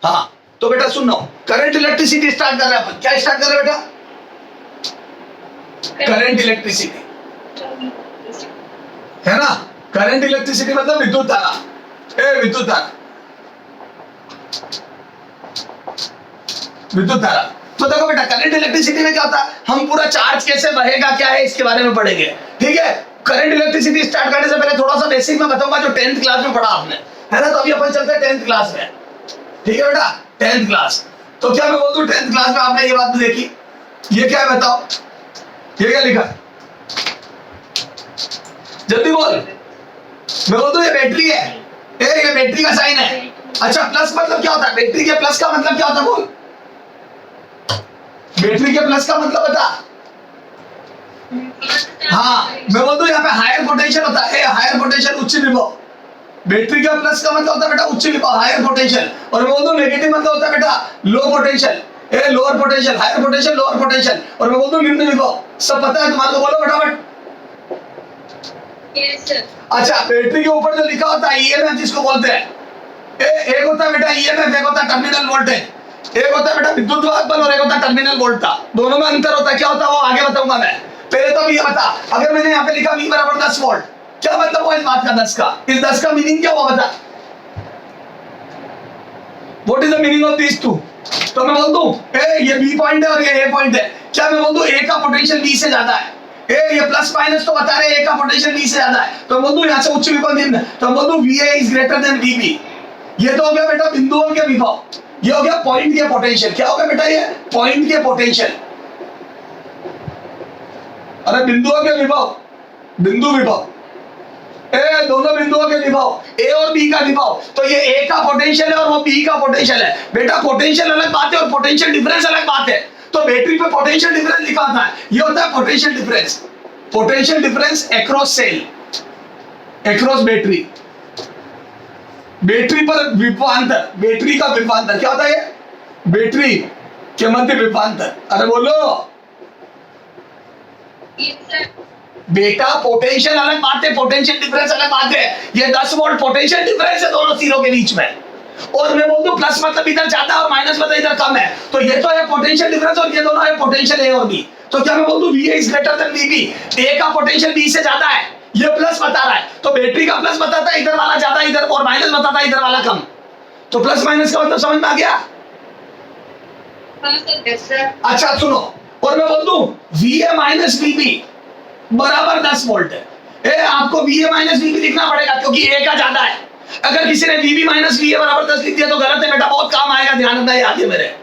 हाँ तो बेटा सुनो, करंट इलेक्ट्रिसिटी स्टार्ट कर रहे हैं अपन। क्या स्टार्ट कर रहे हैं बेटा? करंट इलेक्ट्रिसिटी, है ना? करंट इलेक्ट्रिसिटी मतलब विद्युत धारा। विद्युत धारा, विद्युत धारा। तो देखो बेटा करंट इलेक्ट्रिसिटी में क्या होता है, हम पूरा चार्ज कैसे बहेगा क्या है इसके बारे में पढ़ेंगे, ठीक है? करंट इलेक्ट्रिसिटी स्टार्ट करने से पहले थोड़ा सा बेसिक में बताऊंगा जो 10th क्लास में पढ़ा आपने, है ना? तो अभी अपन चलते हैं 10th क्लास में, ठीक है बेटा? 10th class. तो क्या मैं बोल दूं 10th क्लास में आपने ये बात देखी, ये क्या है बताओ, ये क्या लिखा? जल्दी बोल। मैं बोल दूं ये बैटरी है, ये बैटरी का साइन है। अच्छा प्लस मतलब क्या होता है? बैटरी के प्लस का मतलब क्या होता है बोल? बैटरी के प्लस का मतलब बता। हाँ मैं बोल दूं यहाँ पे हायर पोटेंशियल होता है, हायर पोटेंशियल उच्च विभव। बैटरी का प्लस का मतलब होता है बेटा उच्च विभव, हायर पोटेंशियल। और मैं बोल दूं नेगेटिव मतलब होता है बेटा low potential, lower potential, higher potential, lower potential. और मैं बोल दूं निम्न विभव। सब पता है तुम्हारे को? बोलो फटाफट। अच्छा बैटरी के ऊपर जो लिखा होता है ईएमएफ जिसको बोलते हैं, एक होता है बेटा ईएमएफ, एक होता है टर्मिनल वोल्टेज, एक होता है बेटा विद्युत वाहक बल और एक होता है टर्मिनल वोल्टा। दोनों में अंतर होता है, क्या होता है वो आगे बताऊंगा मैं। पहले तो ये बता, अगर मैंने यहाँ पे लिखा V बराबर 10 वोल्ट, क्या मतलब हुआ इस बात का 10 का? इस 10 का मीनिंग क्या हुआ बता? What is the meaning of this two? तो मैं बोल दूं ये B पॉइंट है और ये A पॉइंट है। क्या मैं बोल दूं A का पोटेंशियल B से ज्यादा है? ये प्लस माइनस तो बता रहे हैं A का पोटेंशियल B से ज्यादा है। तो मैं बोल दूं यहाँ से उच्च विभव निम्न, तो मैं बोल दूं VA is greater than VB। ये तो हो गया बेटा बिंदुओं के विभव, ये हो गया पॉइंट के पोटेंशियल। क्या हो गया बेटा? ये पॉइंट के पोटेंशियल। अरे बिंदुओं के विभव, बिंदु विभव, दोनों बिंदुओं के विभव, A और B का विभव। तो ये A का पोटेंशियल है और वो B का पोटेंशियल है। बेटा पोटेंशियल अलग बात है और पोटेंशियल डिफरेंस अलग बात है। तो बैटरी पे पोटेंशियल डिफरेंस लिखा होता है, ये होता है potential difference. Potential difference across cell, across battery. Battery पर विभवांतर, बैटरी का विभवांतर क्या होता है? बैटरी के मध्य विभवांतर। अरे बोलो बेटा, पोटेंशियल अलग बात है, पोटेंशियल डिफरेंस अलग बात है। ये 10 वोल्ट पोटेंशियल डिफरेंस है दोनों सिरों के बीच में। और मैं बोल दूं प्लस मतलब इधर ज्यादा और माइनस मतलब इधर कम है। तो ये तो है पोटेंशियल डिफरेंस और ये दोनों है पोटेंशियल A और B। तो क्या मैं बोल दूं VA is greater than VB? A का पोटेंशियल B से ज्यादा है, ये प्लस बता रहा है। तो बैटरी का प्लस बताता है इधर वाला ज्यादा, इधर, और माइनस बताता है इधर वाला कम। तो प्लस माइनस का मतलब समझ में आ गया? अच्छा सुनो, और मैं बोल दूं VA माइनस VB बराबर 10 वोल्ट है। आपको VA माइनस VB लिखना पड़ेगा क्योंकि A का ज्यादा है। अगर किसी ने VB माइनस VA बराबर 10 लिख दिया तो गलत है बेटा, बहुत काम आएगा, ध्यान रखना है आगे मेरे।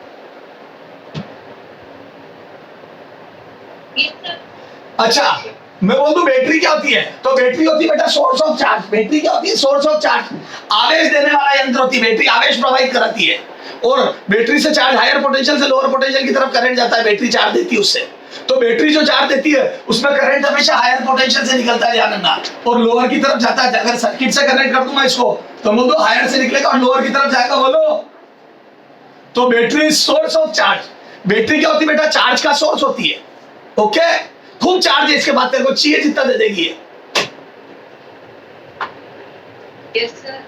अच्छा मैं बोल दूं बैटरी क्या होती है? तो बैटरी होती है बेटा सोर्स ऑफ चार्ज। बैटरी क्या होती है? सोर्स ऑफ चार्ज, आवेश देने वाला यंत्र होती है बैटरी, आवेश प्रवाहित कराती है। और बैटरी से चार्ज हायर पोटेंशियल से लोअर पोटेंशियल की तरफ करंट जाता है, बैटरी चार्ज देती है उससे। तो बैटरी जो चार्ज देती है उसमें करंट हमेशा हायर पोटेंशियल से निकलता है, ध्यान रखना, और लोअर की तरफ जाता है। अगर सर्किट से कनेक्ट कर दूंगा इसको तो बोल दो हायर से निकलेगा और लोअर की तरफ जाएगा। बोलो तो battery source of charge. Battery क्या होती है बेटा? चार्ज का सोर्स होती है। ओके, खूब चार्ज है इसके बाद तेरे को चाहिए जितना दे देगी। Yes sir.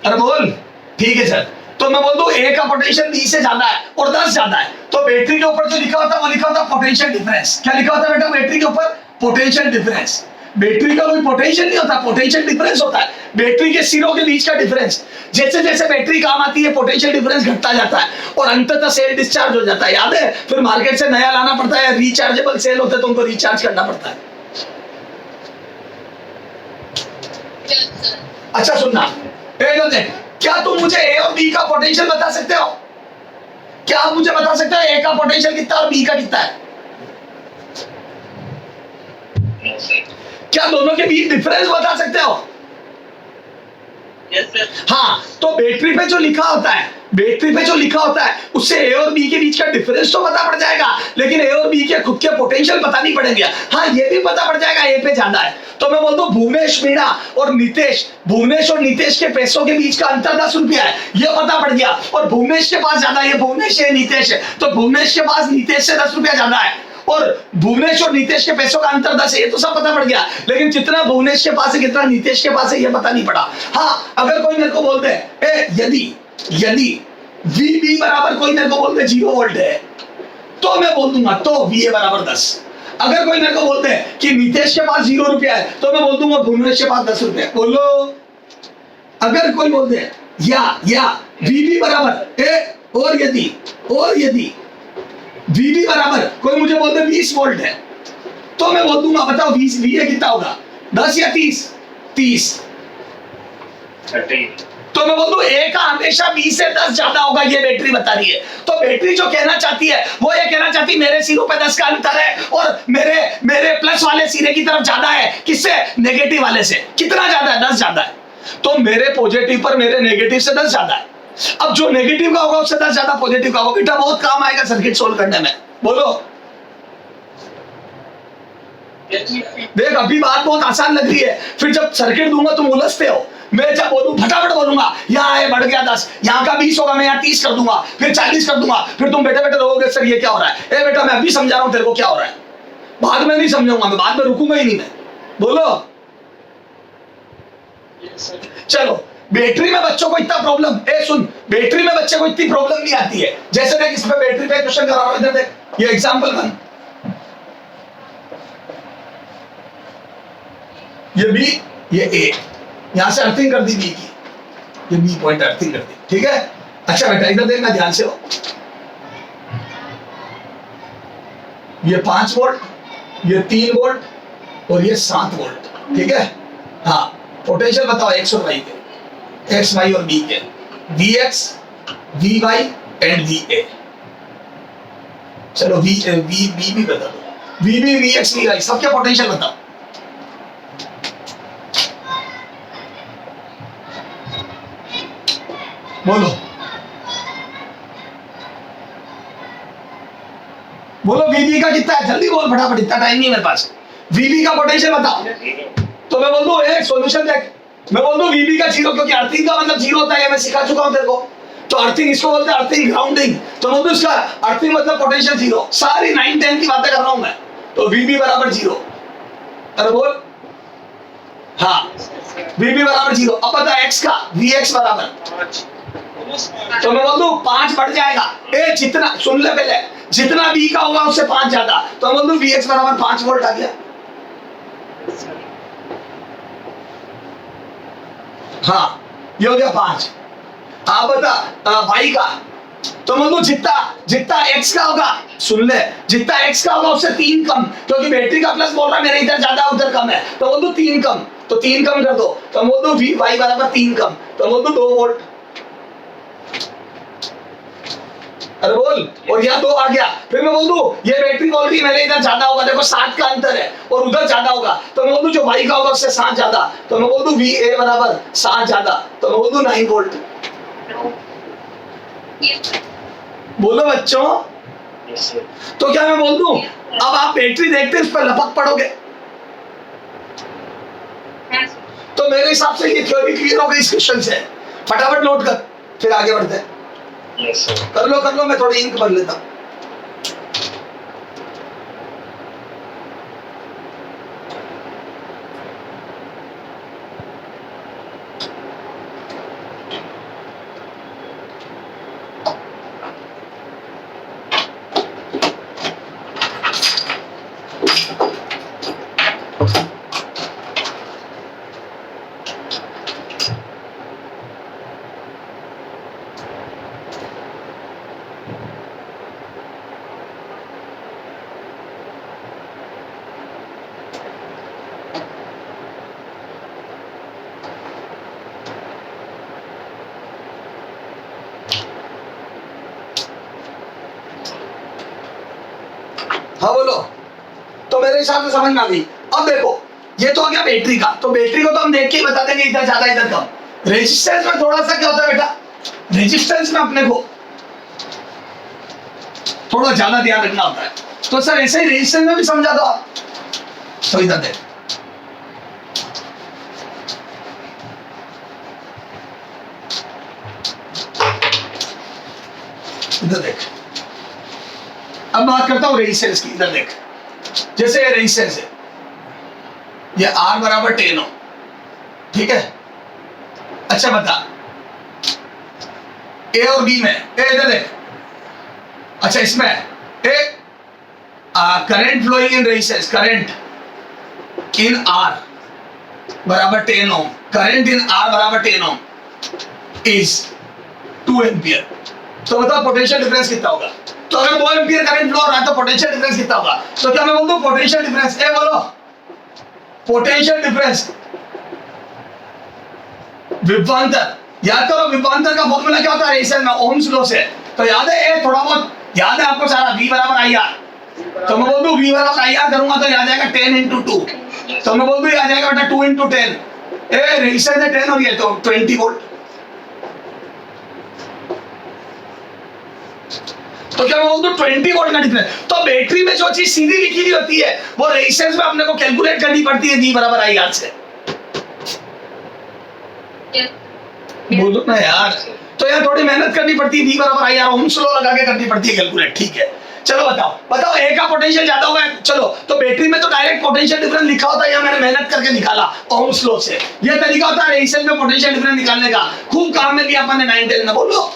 अरे बोल ठीक है सर। तो मैं बोल दूं A का पोटेंशियल B से ज्यादा है और 10 ज्यादा है। तो बैटरी के ऊपर जो लिखा होता है वो लिखा होता है पोटेंशियल डिफरेंस। क्या लिखा होता है बेटा बैटरी के ऊपर? Potential difference. बैटरी का कोई पोटेंशियल नहीं होता, पोटेंशियल डिफरेंस होता है, बैटरी के सिरों के बीच का डिफरेंस। जैसे जैसे बैटरी काम आती है पोटेंशियल डिफरेंस घटता जाता है और अंततः सेल डिस्चार्ज हो जाता है। याद है? फिर मार्केट से नया लाना पड़ता है, रिचार्जेबल सेल होते हैं तो उनको रिचार्ज करना पड़ता है। अच्छा सुनना, क्या तुम मुझे A और B का पोटेंशियल बता सकते हो? क्या आप मुझे बता सकते हो A का पोटेंशियल कितना और B का कितना है? क्या दोनों के बीच डिफरेंस बता सकते हो? Yes sir. हाँ, तो बैटरी पे जो लिखा होता है, बैटरी पे जो लिखा होता है उससे A और B के बीच का डिफरेंस तो पता पड़ जाएगा, लेकिन A और B के खुद के पोटेंशियल पता नहीं पड़ेंगे। हाँ ये भी पता पड़ जाएगा A पे ज्यादा है। तो मैं बोल दूं भुवनेश मीणा और नितेश, भुवनेश और नितेश के पैसों के बीच का अंतर 10 रुपया है, ये पता पड़ गया। और भुवनेश के पास ज्यादा है, ये भुवनेश है नितेश है, तो भुवनेश के पास नितेश से 10 रुपया ज्यादा है। और भुवनेश और नितेश के पैसों का अंतर 10 है, ये तो सब पता पड़ गया, लेकिन कितना भुवनेश के पास है कितना नितेश के पास है ये पता नहीं पड़ा। हाँ अगर कोई मेरे को बोलते हैं यदि यदि VB बराबर कोई मेरे को बोलते 0 वोल्ट है तो मैं बोल दूंगा तो VA बराबर 10। अगर कोई मेरे को बोलते हैं कि नितेश के पास 0 रुपया है तो मैं बोल दूंगा भुवनेश के पास 10 रुपया। बोलो, अगर कोई बोलते हैं या VB बराबर और यदि VB बराबर कोई मुझे बोलते 20 वोल्ट है तो मैं बोल दूंगा बताओ VA कितना होगा, 10 या 30? 30। 30। तो मैं बोल दूं ए का हमेशा 20 से 10 ज्यादा होगा, ये बैटरी बता रही है। तो बैटरी जो कहना चाहती है वो ये कहना चाहती है मेरे सिरों पे 10 का अंतर है और मेरे प्लस वाले सिरे की तरफ ज्यादा है। किससे? नेगेटिव वाले से। कितना ज्यादा है? 10 ज्यादा है। तो मेरे पॉजिटिव पर मेरे नेगेटिव से 10 ज्यादा है। अब जो नेगेटिव का होगा उससे 10 ज्यादा पॉजिटिव का होगा। बेटा बहुत काम आएगा सर्किट सोल्व करने में। बोलो, देख अभी बात बहुत आसान लग रही है, फिर जब सर्किट दूंगा तुम उलझते हो। मैं जब बोलूं फटाफट बोलूंगा यहाँ है बढ़ गया 10, यहाँ का 20 होगा, मैं यहाँ 30 कर दूंगा, फिर 40 कर दूंगा, फिर तुम बेटे बेटे रहोगे सर ये क्या हो रहा है। ए बेटा मैं अभी समझा रहा हूँ तेरे को क्या हो रहा है, बाद में नहीं समझाऊंगा, मैं बाद में रुकूंगा ही नहीं मैं। बोलो चलो, बैटरी में बच्चों को इतना प्रॉब्लम, सुन बैटरी में बच्चे को इतनी प्रॉब्लम नहीं आती है। जैसे देख इसमें बैटरी पे क्वेश्चन करा रहा हूं, इधर देख ये एग्जांपल 1, ये बी ये ए, यहां से अर्थिंग कर दी बी की, ये बी पॉइंट अर्थिंग कर दी, ठीक है। अच्छा बेटा इधर देखना ध्यान से हो, ये 5 वोल्ट, ये 3 वोल्ट और ये 7 वोल्ट, ठीक है। हाँ पोटेंशियल बताओ एक्स और वाई के, एक्स वाई और बी के, V X V Y and V A. चलो वी भी बता दो, V B V X V Y सबके पोटेंशियल बताओ। बोलो बोलो वीबी का कितना है, जल्दी बोल फटाफट, इतना टाइम नहीं मेरे पास। वीबी का पोटेंशियल बताओ। तो मैं बोल दूं एक सॉल्यूशन देख, मैं बोल दूं वीबी का 0, क्योंकि अर्थिंग का मतलब 0 होता है, मैं सिखा चुका हूं तेरे को। तो अर्थिंग इसको बोलते हैं अर्थिंग ग्राउंडिंग, तो बोल दूं इसका अर्थिंग मतलब पोटेंशियल 0। सारी 9 10 की बातें कर रहा हूं मैं। तो वीबी बराबर 0, अरे बोल हाँ वीबी बराबर 0। अब बता एक्स का, वी एक्स बराबर, तो मैं बोल दूं 5 बढ़ जाएगा। ए जितना सुन ले पहले, जितना बी का होगा उससे 5 ज्यादा, तो बोल दूं वी एक्स बराबर 5 वोल्ट आ गया। हाँ ये हो गया 5। आप बता वाई का, तो बोल दूं जितना एक्स का होगा, सुन ले जितना एक्स का होगा उससे 3 कम, क्योंकि बैटरी का प्लस बोल रहा है मेरे इधर ज्यादा उधर कम है, तो बोल दूं 3 कम, तो 3 कम कर दो, तो बोल दूं वी वाई बराबर 3 कम, तो बोल दूं 2 वोल्ट। अरे बोल, और यहाँ 2 आ गया। फिर मैं बोल दूं ये बैटरी बोल रही है मेरे इधर ज्यादा होगा, देखो 7 का अंतर है और उधर ज्यादा होगा, तो मैं बोल दूं जो वाई का होगा उससे 7 ज्यादा, तो मैं बोल दूं वी ए बराबर 7 ज्यादा, तो मैं बोल दूं 9 वोल्ट। बोलो बच्चों, तो क्या मैं बोल दूं अब आप बैटरी देखते इस पर लपक पड़ोगे। तो मेरे हिसाब से ये थ्योरी क्लियर हो गई इस क्वेश्चन से। फटाफट नोट कर, फिर आगे बढ़ते हैं। कर लो, मैं थोड़ी इंक भर लेता हूं। हाँ बोलो, तो मेरे हिसाब से समझ में आ गई। अब देखो ये तो हो गया बैटरी का, तो बैटरी को तो हम देख के ही बता देंगे इधर ज्यादा इधर कम। रेजिस्टेंस में थोड़ा सा क्या होता है बेटा, रेजिस्टेंस में अपने को थोड़ा ज्यादा ध्यान रखना होता है। तो सर ऐसे ही रेजिस्टेंस में भी समझा दो आप, तो इधर देख इधर देख, अब बात करता हूं रेजिस्टेंस की। इधर देख, जैसे ये रेजिस्टेंस है, ये R बराबर 10 हो, ठीक है। अच्छा बता ए और बी में, ए इधर देख, अच्छा इसमें a current flowing in resistance, current in R बराबर 10 ओम, करंट इन आर बराबर 10 ओम इज 2 एम्पियर। तो बताओ पोटेंशियल डिफरेंस कितना होगा? तो अगर 2 एम्पियर करंट फ्लो हो रहा है तो पोटेंशियल डिफरेंस कितना होगा? तो क्या मैं बोल दूं पोटेंशियल डिफरेंस, ए बोलो पोटेंशियल डिफरेंस विभवांतर, याद करो विभवांतर का फॉर्मूला क्या होता है रेजिस्टेंस में, ओम्स लॉ से। तो याद है ए, थोड़ा बहुत याद है आपको सारा, V बराबर आई आर। तो मैं बोल दूं V बराबर आई आर करूंगा तो याद आएगा 10 into 2। तो मैं बोल दूं याद आएगा बेटा 2 into 10, ए रेजिस्टेंस है 10 और ये तो 20 वोल्ट। तो क्या मैं बोल दूं 20 वोल्ट का डिफरेंस। तो बैटरी में जो चीज सीधी लिखी हुई होती है वो रेजिस्टेंस में अपने को कैलकुलेट करनी पड़ती है V बराबर आई आर से। बोलो ना यार, तो यार थोड़ी मेहनत करनी पड़ती है, V बराबर आई आर ओम्स लॉ लगा के करनी पड़ती है कैलकुलेट, ठीक है। चलो बताओ बताओ ए का पोटेंशियल ज्यादा होगा, चलो तो बैटरी में तो डायरेक्ट पोटेंशियल डिफरेंस लिखा होता है या मैंने मेहनत करके निकाला ओम्स लॉ से। ये तरीका होता है रेजिस्टेंस में पोटेंशियल डिफरेंस निकालने का, खूब काम में लिया अपन ने 9-10 में। बोलो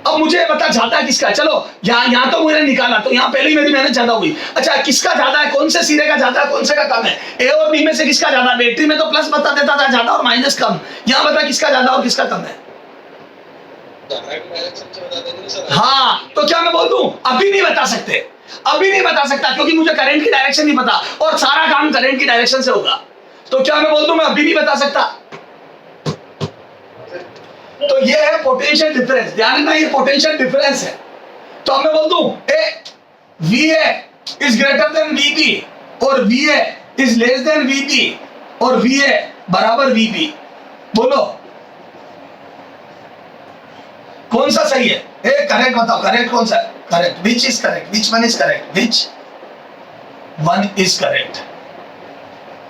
अब मुझे बता ज्यादा किसका, चलो यहाँ तो मैंने निकाला तो यहाँ पहले ही मेरी मेहनत ज्यादा हुई। अच्छा किसका ज्यादा है, कौन से सिरे का ज्यादा है, कौन से का कम है? ए और बी में से किसका ज्यादा? बैटरी में तो प्लस बता देता था ज्यादा और माइनस कम, यहाँ बता किसका ज्यादा और किसका कम है? हाँ तो क्या मैं बोल दूं अभी नहीं बता सकते, अभी नहीं बता सकता क्योंकि मुझे करंट की डायरेक्शन नहीं पता और सारा काम करंट की डायरेक्शन से होगा। तो क्या मैं बोल दूं मैं अभी नहीं बता सकता। तो ये है पोटेंशियल डिफरेंस, ध्यान रखना ये पोटेंशियल डिफरेंस है। तो अब मैं बोल दूं ए VA is greater than VB और VA is less than VB और VA बराबर VB। बोलो कौन सा सही है? ए करेक्ट बताओ, करेक्ट कौन सा है? Correct, which is correct, which one is correct, which one is correct?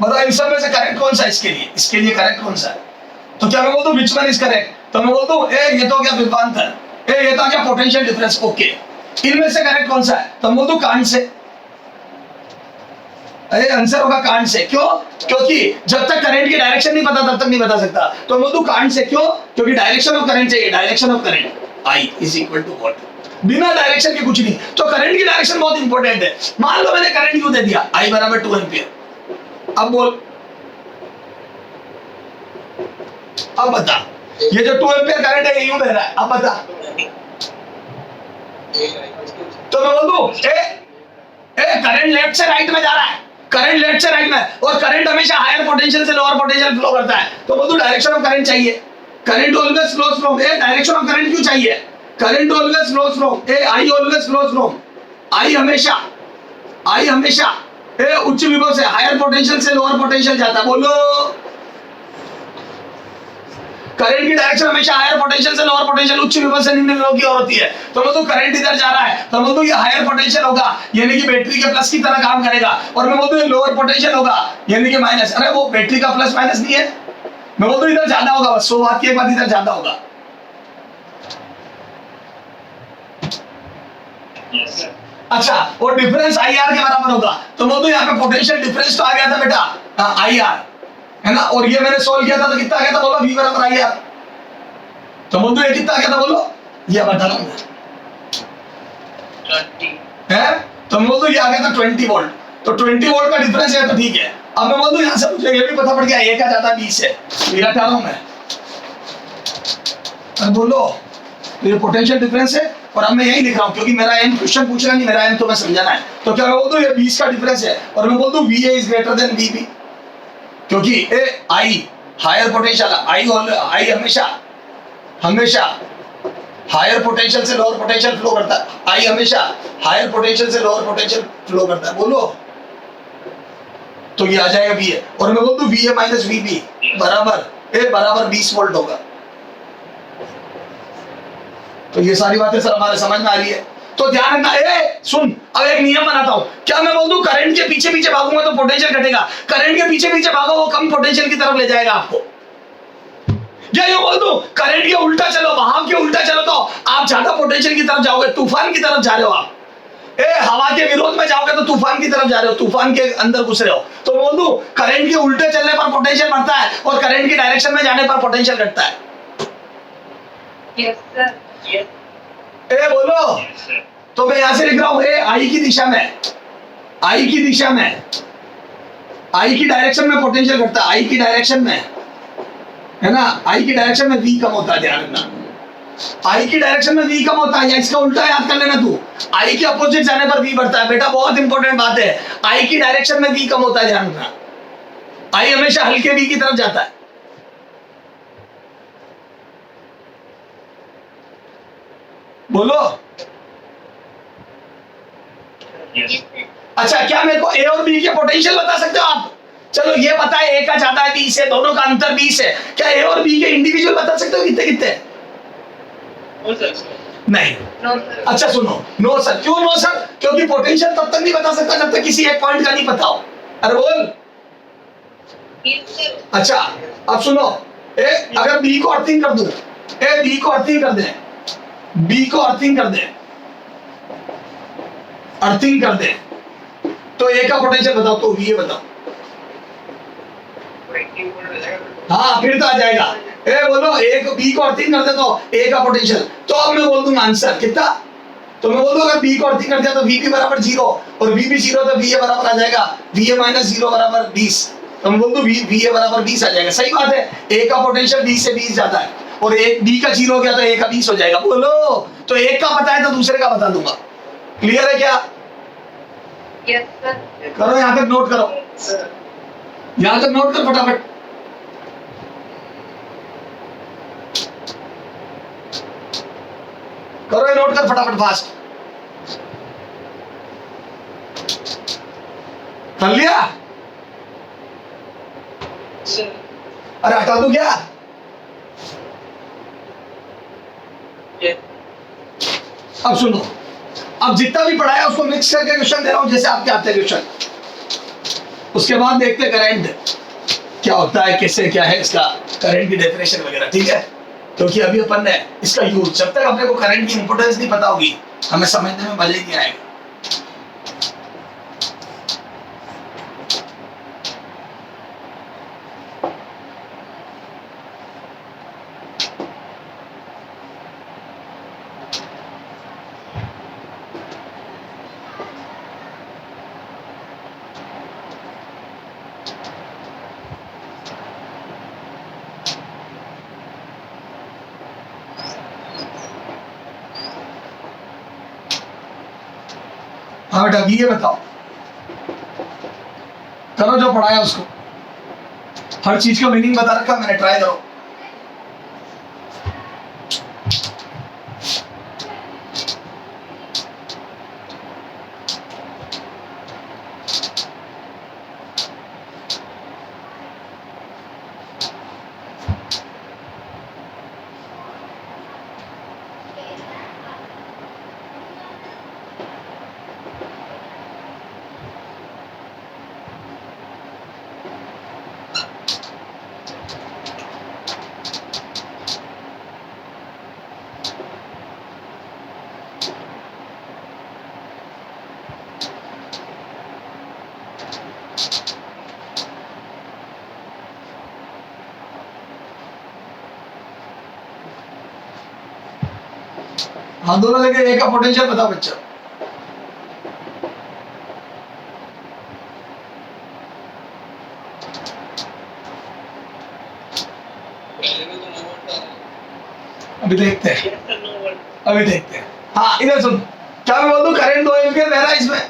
बताओ इन सब में से करेक्ट कौन सा है इसके लिए, इसके लिए करेक्ट कौन सा है? तो क्या मैं बोल दूं विच वन इज करेक्ट? तो मैं बोल दूं ए ये तो क्या विभवांतर, ए ये तो क्या पोटेंशियल डिफरेंस, ओके। इनमें से करेक्ट कौन सा है? तो मैं बोल दूं कांट से। अरे आंसर होगा कांट से, क्यों? क्योंकि जब तक करंट की डायरेक्शन नहीं पता तब तक नहीं बता सकता। तो मैं बोल दूं कांट से, क्यों? क्योंकि डायरेक्शन ऑफ करंट चाहिए, direction of current I is equal to what, बिना डायरेक्शन के कुछ नहीं। तो करंट की डायरेक्शन बहुत इंपॉर्टेंट है। मान लो मैंने करंट क्यों दे दिया I बराबर 2 एम्पियर, अब बोल, अब बता ये जो 2 एम्पियर करंट है ये यूं बह रहा है, अब बता। तो मैं बोल दूं ए करंट लेफ्ट से राइट में जा रहा है, करंट लेफ्ट से राइट में, और करंट हमेशा हायर पोटेंशियल से लोअर पोटेंशियल फ्लो करता है। तो बोल दूं डायरेक्शन ऑफ करंट चाहिए, current always flows from A, direction of current क्यों चाहिए? Current always flows from A, I always flows from, I हमेशा ए उच्च विभव से हायर पोटेंशियल से लोअर पोटेंशियल जाता है। बोलो करंट की डायरेक्शन हमेशा हायर पोटेंशियल से लोअर पोटेंशियल, उच्च विभव से निम्न विभव की ओर होती है। तो मतलब करंट इधर जा रहा है तो मतलब ये हायर पोटेंशियल होगा यानी कि बैटरी के प्लस की तरह काम करेगा, और मैं बोलूं ये लोअर पोटेंशियल होगा यानी कि माइनस। अरे वो बैटरी का प्लस माइनस नहीं है, मैं बोलूं इधर ज्यादा होगा, बस 100 वाट के बाद इधर ज्यादा होगा। अच्छा और डिफरेंस IR के बराबर होगा। तो बोलूं यहाँ पे पोटेंशियल डिफरेंस तो आ गया था बेटा IR है ना, और ये मैंने सोल्व किया था तो कितना आ गया था? बोलो V बराबर IR। तो बोल दो ये कितना आ गया था? बोलो ये बता रहा हूं है, तो मैं बोल दो ये आ गया था 20 वोल्ट। तो 20 वोल्ट का डिफरेंस है तो ठीक है। अब मैं बोल दूं यहां से मुझे ये भी पता पड़ गया A का ज्यादा B से, ये हटा रहा हूं मैं। अब बोलो ये पोटेंशियल डिफरेंस है और अब मैं यही लिख रहा हूं क्योंकि मेरा एम क्वेश्चन पूछ रहा नहीं, मेरा एम तो मैं समझाना है। तो क्या मैं बोल दूं ये 20 का डिफरेंस है और मैं बोल दूं VA is greater than VB, क्योंकि ए I हायर पोटेंशियल, I हमेशा हायर पोटेंशियल से लोअर पोटेंशियल फ्लो करता है, I हमेशा हायर पोटेंशियल से लोअर पोटेंशियल फ्लो करता है। बोलो तो ये आ जाएगा VA, और मैं बोल दूं VA माइनस VB बराबर 20 वोल्ट होगा। तो ये सारी बातें सर हमारे समझ में आ रही है। तो ध्यान रखना, सुन अब एक नियम बनाता हूं, क्या मैं बोल दूं करंट के पीछे पीछे भागूंगा तो पोटेंशियल घटेगा, करंट के पीछे पीछे भागो वो कम पोटेंशियल की तरफ ले जाएगा आपको। या यूं बोल दूं करंट के उल्टा चलो, बहाव के उल्टा चलो तो आप ज्यादा पोटेंशियल की तरफ जाओगे, तूफान की तरफ जा रहे हो आप। हवा के विरोध में जाओगे तो तूफान की तरफ जा रहे हो, तूफान के अंदर घुस रहे हो। तो बोल दूं करंट के उल्टे चलने पर पोटेंशियल बढ़ता है और करंट की डायरेक्शन में जाने पर पोटेंशियल घटता है। Yes, sir. Yes. ए बोलो, Yes, sir. तो मैं यहां से लिख रहा हूं ए आई की दिशा में, आई की दिशा में, आई की डायरेक्शन में पोटेंशियल घटता है, आई की डायरेक्शन में, है ना, आई की डायरेक्शन में v कम होता है, ध्यान रखना, आई की डायरेक्शन में v कम होता है, या इसका उल्टा याद कर लेना तू, आई के अपोजिट जाने पर v बढ़ता है। बेटा बहुत इंपॉर्टेंट बात है, आई की डायरेक्शन में v कम होता है, ध्यान रखना, आई हमेशा हल्के v की तरफ जाता है। बोलो, Yes, sir. अच्छा क्या मेरे को ए और बी के पोटेंशियल बता सकते हो आप? चलो ये बताए, ए का ज्यादा है 20 है, दोनों का अंतर 20 है, क्या ए और बी के इंडिविजुअल बता सकते हो कितने कितने? No, sir. नहीं। No, sir. अच्छा सुनो, नो सर, क्यों नो सर? क्योंकि पोटेंशियल तब तक नहीं बता सकता जब तक किसी एक पॉइंट का नहीं पता हो। अरे बोल। Yes, sir. अच्छा अब सुनो, ए अगर बी को अर्थिंग कर दूं, ए बी को अर्थिंग कर दे, बी को अर्थिंग कर दे, अर्थिंग कर दे, तो ए का पोटेंशियल बताओ, तो वी बताओ। हाँ फिर तो आ जाएगा। ए बोलो, ए को बी को अर्थिंग कर दे तो ए का पोटेंशियल, तो अब मैं बोल दूंगा आंसर कितना, तो मैं बोल दूंगा अगर बी को अर्थिंग कर दिया तो वी बराबर 0 और वी भी 0 तो वी ए बराबर आ जाएगा, वी ए माइनस 0 बराबर 20, तो मैं बोल दूं वी ए बराबर 20 आ जाएगा। सही बात है, ए का पोटेंशियल 20 से 20 जाता है और एक बी का 0 हो गया तो ए का 20 हो जाएगा। बोलो, तो एक का पता है तो दूसरे का बता दूंगा। क्लियर है क्या? Yes, sir. करो, यहाँ तक नोट करो, यहाँ तक नोट कर फटाफट। करो ये नोट कर फटाफट, फास्ट कर लिया? Sir. अरे हटा दूं क्या? Yes. अब सुनो, अब जितना भी पढ़ा है उसको मिक्स करके क्वेश्चन दे रहा हूं जैसे आपके आते हैं क्वेश्चन, उसके बाद देखते करंट क्या होता है, कैसे क्या है इसका करंट की डेफिनेशन वगैरह, ठीक है? क्योंकि अभी अपन ने इसका यूज, जब तक अपने को करंट की इंपोर्टेंस नहीं पता होगी हमें समझने में मजा ही नहीं आएगा। हाँ बेटा ये बताओ, करो जो पढ़ाया उसको, हर चीज का मीनिंग बता रखा मैंने, ट्राई करो। हाँ दोनों लेके ए का पोटेंशियल बताओ बच्चा। अभी देखते हैं, Yes, sir. No word. अभी देखते हैं। हाँ इधर सुन, क्या मैं बोल दूं करंट 2 एम्पियर बह रहा है इसमें,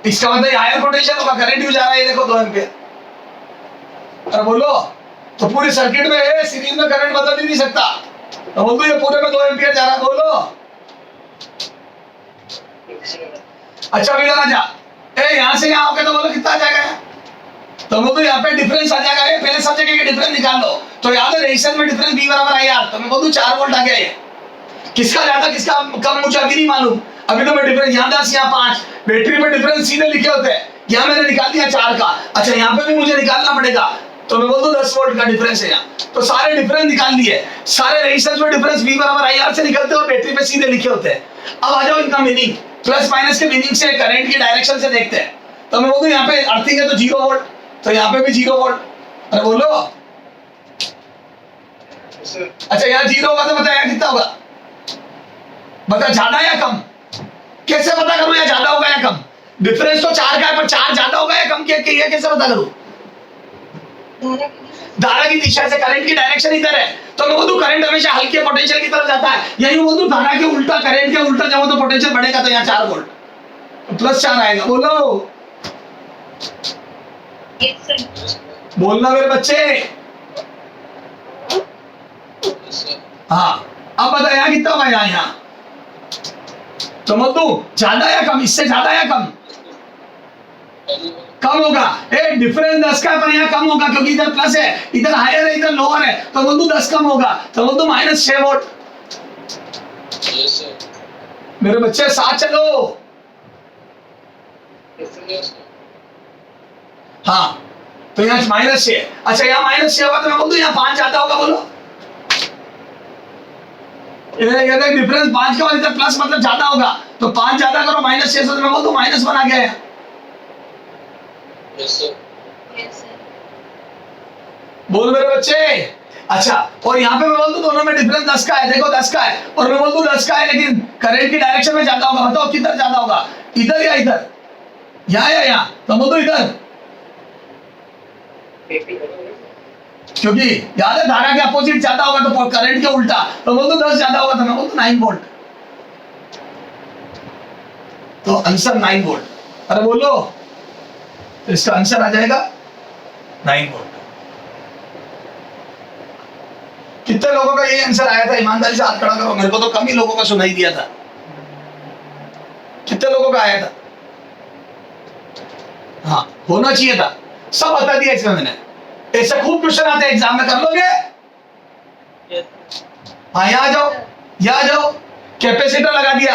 इसका मतलब हायर पोटेंशियल होगा, करंट यूज आ रहा है, ये देखो 2 एम्पियर। अरे बोलो, तो पूरे सर्किट में है, सीरीज में करंट बदल ही नहीं सकता, तो बोल दो ये पूरे में 2 एम्पियर जा रहा है। बोलो, अच्छा अभी इधर आ जा, ए यहाँ से यहाँ होके तो बोलो कितना आ जाएगा, तो बोल दो यहाँ पे डिफरेंस आ जाएगा, ये पहले सब जगह के डिफरेंस निकाल लो, तो याद है रेजिस्टेंस में डिफरेंस V बराबर आई आर, तो मैं बोल दूं 4 वोल्ट आ गया ये, किसका ज्यादा किसका कम मुझे अभी नहीं मालूम, अभी तो मैं डिफरेंस यहाँ 10 यहाँ 5, बैटरी पे डिफरेंस सीधे लिखे होते हैं, यहाँ मैंने निकाल दिया 4 का, अच्छा यहाँ पे भी मुझे निकालना पड़ेगा, तो मैं बोल दूं 10 वोल्ट का डिफरेंस है यहाँ, तो सारे डिफरेंस निकाल लिए, सारे रेजिस्टेंस में डिफरेंस V बराबर आई आर से निकलते हैं और बैटरी पे सीधे लिखे होते हैं। अब आ जाओ इनका मीनिंग, प्लस माइनस के मीनिंग से करंट की डायरेक्शन से देखते हैं, तो मैं बोल दूं यहाँ पे अर्थिंग है तो 0 वोल्ट, तो यहाँ पे भी 0 वोल्ट। अरे बोलो, Sir. अच्छा यहाँ 0 होगा तो बताया कितना कितना होगा? बता, ज्यादा या कम? कैसे पता करूं या ज्यादा होगा या कम? डिफरेंस तो 4 का है, पर 4 ज्यादा होगा या कम? ये कैसे पता करूं? धारा की दिशा से, करंट की डायरेक्शन इधर है, तो मैं बोलूं करंट हमेशा हल्के पोटेंशियल की तरफ जाता है। यही बोलूं धारा के उल्टा, करंट के उल्टा जाओ तो पोटेंशियल बढ़ेगा, तो यहाँ 4 वोल्ट +4 आएगा। बोलो, Yes, sir. बोलना मेरे बच्चे। हाँ, अब बता यहाँ कितना होगा? यहाँ तो मत दू, ज्यादा या कम? इससे ज्यादा या कम? कम होगा। डिफरेंस 10 का है, पर यहाँ कम होगा क्योंकि इधर प्लस है, इधर हायर है, इधर लोअर है, तो बोल दू 10 कम होगा, तो बोल दू -6 वोल्ट। मेरे बच्चे साथ चलो। हाँ, तो यहाँ -6। अच्छा, यहाँ -6 होगा, तो मैं बोल दू यहाँ 5 ज्यादा होगा। बोलो, ये डिफरेंस 5 का और इधर प्लस, मतलब ज्यादा होगा, तो 5 ज्यादा करो -6 से, तो मैं बोल दू -1 आ गया है। Yes, sir. बोल मेरे बच्चे। अच्छा, और यहाँ पे मैं बोल दूं दोनों में डिफरेंस 10 का है, देखो 10 का है, और मैं बोल दूं 10 का है, लेकिन करंट की डायरेक्शन में ज्यादा होगा। बताओ किधर ज्यादा होगा? इधर या इधर? यहाँ या यहाँ? तो बोल दो इधर, क्योंकि याद है धारा के अपोजिट ज्यादा होगा तो करंट के उल्टा, तो बोल दो 10 ज्यादा होगा, तो मैं बोल दूं 9 वोल्ट। तो आंसर 9 वोल्ट। अरे बोलो, तो इसका आंसर आ जाएगा 9 वोल्ट। कितने लोगों का ये आंसर आया था? ईमानदारी से हाथ खड़ा करो, मेरे को तो कम ही लोगों का सुनाई दिया था। कितने लोगों का आया था? हाँ, होना चाहिए था, सब बता दिया इसमें मैंने। ऐसे खूब क्वेश्चन आते हैं एग्जाम में, कर लोगे? हाँ, यहाँ जाओ, यहाँ जाओ। कैपेसिटर लगा दिया।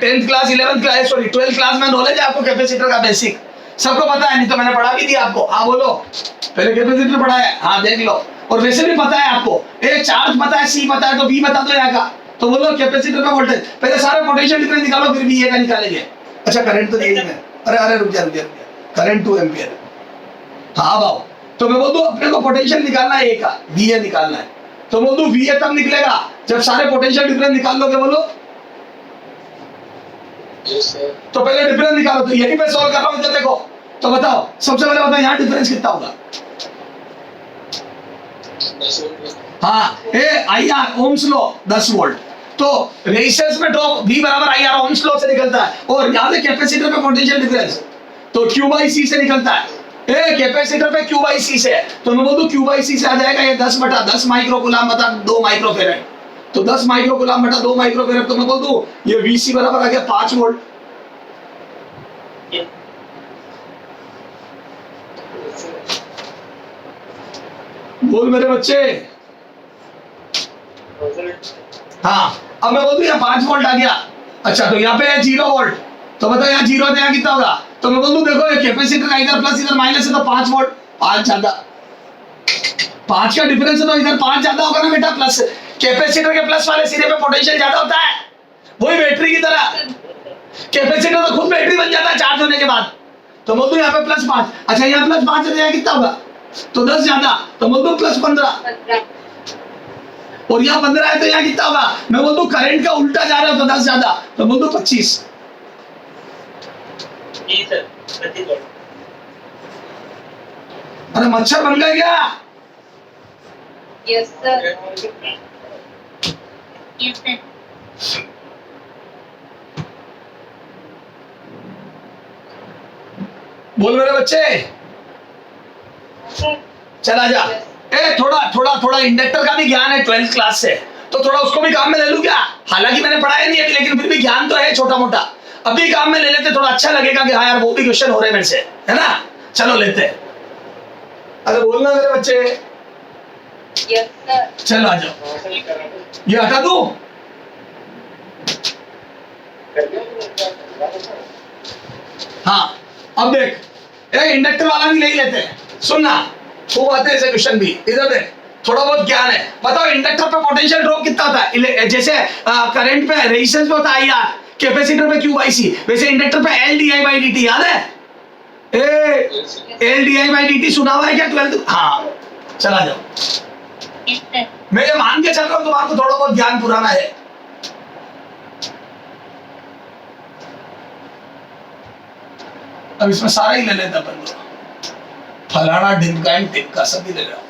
10th class 11th class sorry 12th class में नॉलेज है आपको कैपेसिटर का बेसिक, सबको पता है, नहीं तो मैंने पढ़ा भी दिया आपको। हाँ बोलो, पहले कैपेसिटर पढ़ा है? हाँ देख लो। और वैसे भी पता है आपको, चार्ज पता है, सी पता है, तो वी बता दो यहाँ का। तो बोलो कैपेसिटर का वोल्टेज, पहले सारे पोटेंशियल डिफरेंस निकालो, फिर वी का निकालेंगे। अच्छा, करंट तो यही है। अरे रुक जा, करंट 2 एम्पियर। हाँ बाबू, तो मैं बोल दूं अपने को पोटेंशियल निकालना है, ए का वी ए निकालना है, तो बोल दूं वी ए तब निकलेगा जब सारे पोटेंशियल डिफरेंस निकाल लोगे। बोलो, तो पहले डिफरेंस निकालो। तो यही मैं सॉल्व कर रहा हूं, इधर देखो। तो बताओ, सबसे पहले बताओ यहाँ डिफरेंस कितना होगा? हाँ, IR ओम्स लॉ 10 वोल्ट। तो रेजिस्टेंस में ड्रॉप V बराबर IR ओम्स लॉ से निकलता है, और यहाँ से कैपेसिटर पे पोटेंशियल डिफरेंस तो Q/C से निकलता है। कैपेसिटर पे Q/C से है, तो मैं बोल दूं Q/C से आ जाएगा ये 10/10 माइक्रोकूलम बटा 2 माइक्रोफेरेड। तो 10 माइक्रोकूलम बटा 2 माइक्रोफेरेड, तो मैं बोल दूं ये VC बराबर आ गया 5 वोल्ट। बोल मेरे बच्चे। हाँ, अब मैं बोल दूं यहाँ 5 वोल्ट आ गया। अच्छा, तो यहाँ पे है 0 वोल्ट, तो बताओ यहाँ 0 है, यहाँ कितना होगा? तो मैं बोल दूं देखो ये कैपेसिटर का इधर प्लस इधर माइनस है, तो 5 वोल्ट, 5 ज्यादा, 5 का डिफरेंस है, तो इधर 5 ज्यादा होगा ना बेटा। प्लस कैपेसिटर के प्लस वाले सिरे पे पोटेंशियल ज्यादा होता है, वही बैटरी की तरह। कैपेसिटर तो खुद बैटरी बन जाता है चार्ज होने के बाद। तो बोल दूं यहाँ पे +5। अच्छा, यहाँ +5 है, यहाँ कितना होगा? तो 10 ज्यादा, तो बोल दूं +15। और यहाँ 15 है, तो यहाँ कितना होगा? मैं बोल दूं करंट का उल्टा जा रहा है, तो 10 ज्यादा, तो बोल दूं 25। अरे मच्छर बन गए क्या? Yes, sir. Yes, sir. बोल मेरे बच्चे, चला जा। थोड़ा इंडक्टर का भी ज्ञान है 12th क्लास से, तो थोड़ा उसको भी काम में ले लूं क्या? हालांकि मैंने पढ़ाया नहीं है, लेकिन फिर भी ज्ञान तो है छोटा मोटा, अभी काम में ले लेते, थोड़ा अच्छा लगेगा कि हाँ यार वो भी क्वेश्चन हो रहे हैं मेरे से, है ना? चलो लेते हैं। अरे बोलना मेरे बच्चे। Yes, sir. चलो आ जाओ, ये हटा दूं? हाँ, अब देख, इंडक्टर वाला भी नहीं लेते, सुनना, खूब आते हैं ऐसे क्वेश्चन भी। इधर देख, थोड़ा बहुत ज्ञान है। बताओ इंडक्टर पे पोटेंशियल ड्रॉप कितना होता है? जैसे करंट पे रेजिस्टेंस पे होता है IR, कैपेसिटर पे Q/C, वैसे इंडक्टर पे LdI/dt याद है? LdI/dt सुना हुआ है क्या 12th? हाँ, चला जाओ। Yes, sir. मैं ये मान के चल रहा हूँ तुम्हारे को थोड़ा बहुत ज्ञान पुराना है। अब इसमें सारा ही ले लेता अपन लोग, फलाना ढिमका एंड टिमका सब ही ले रहा।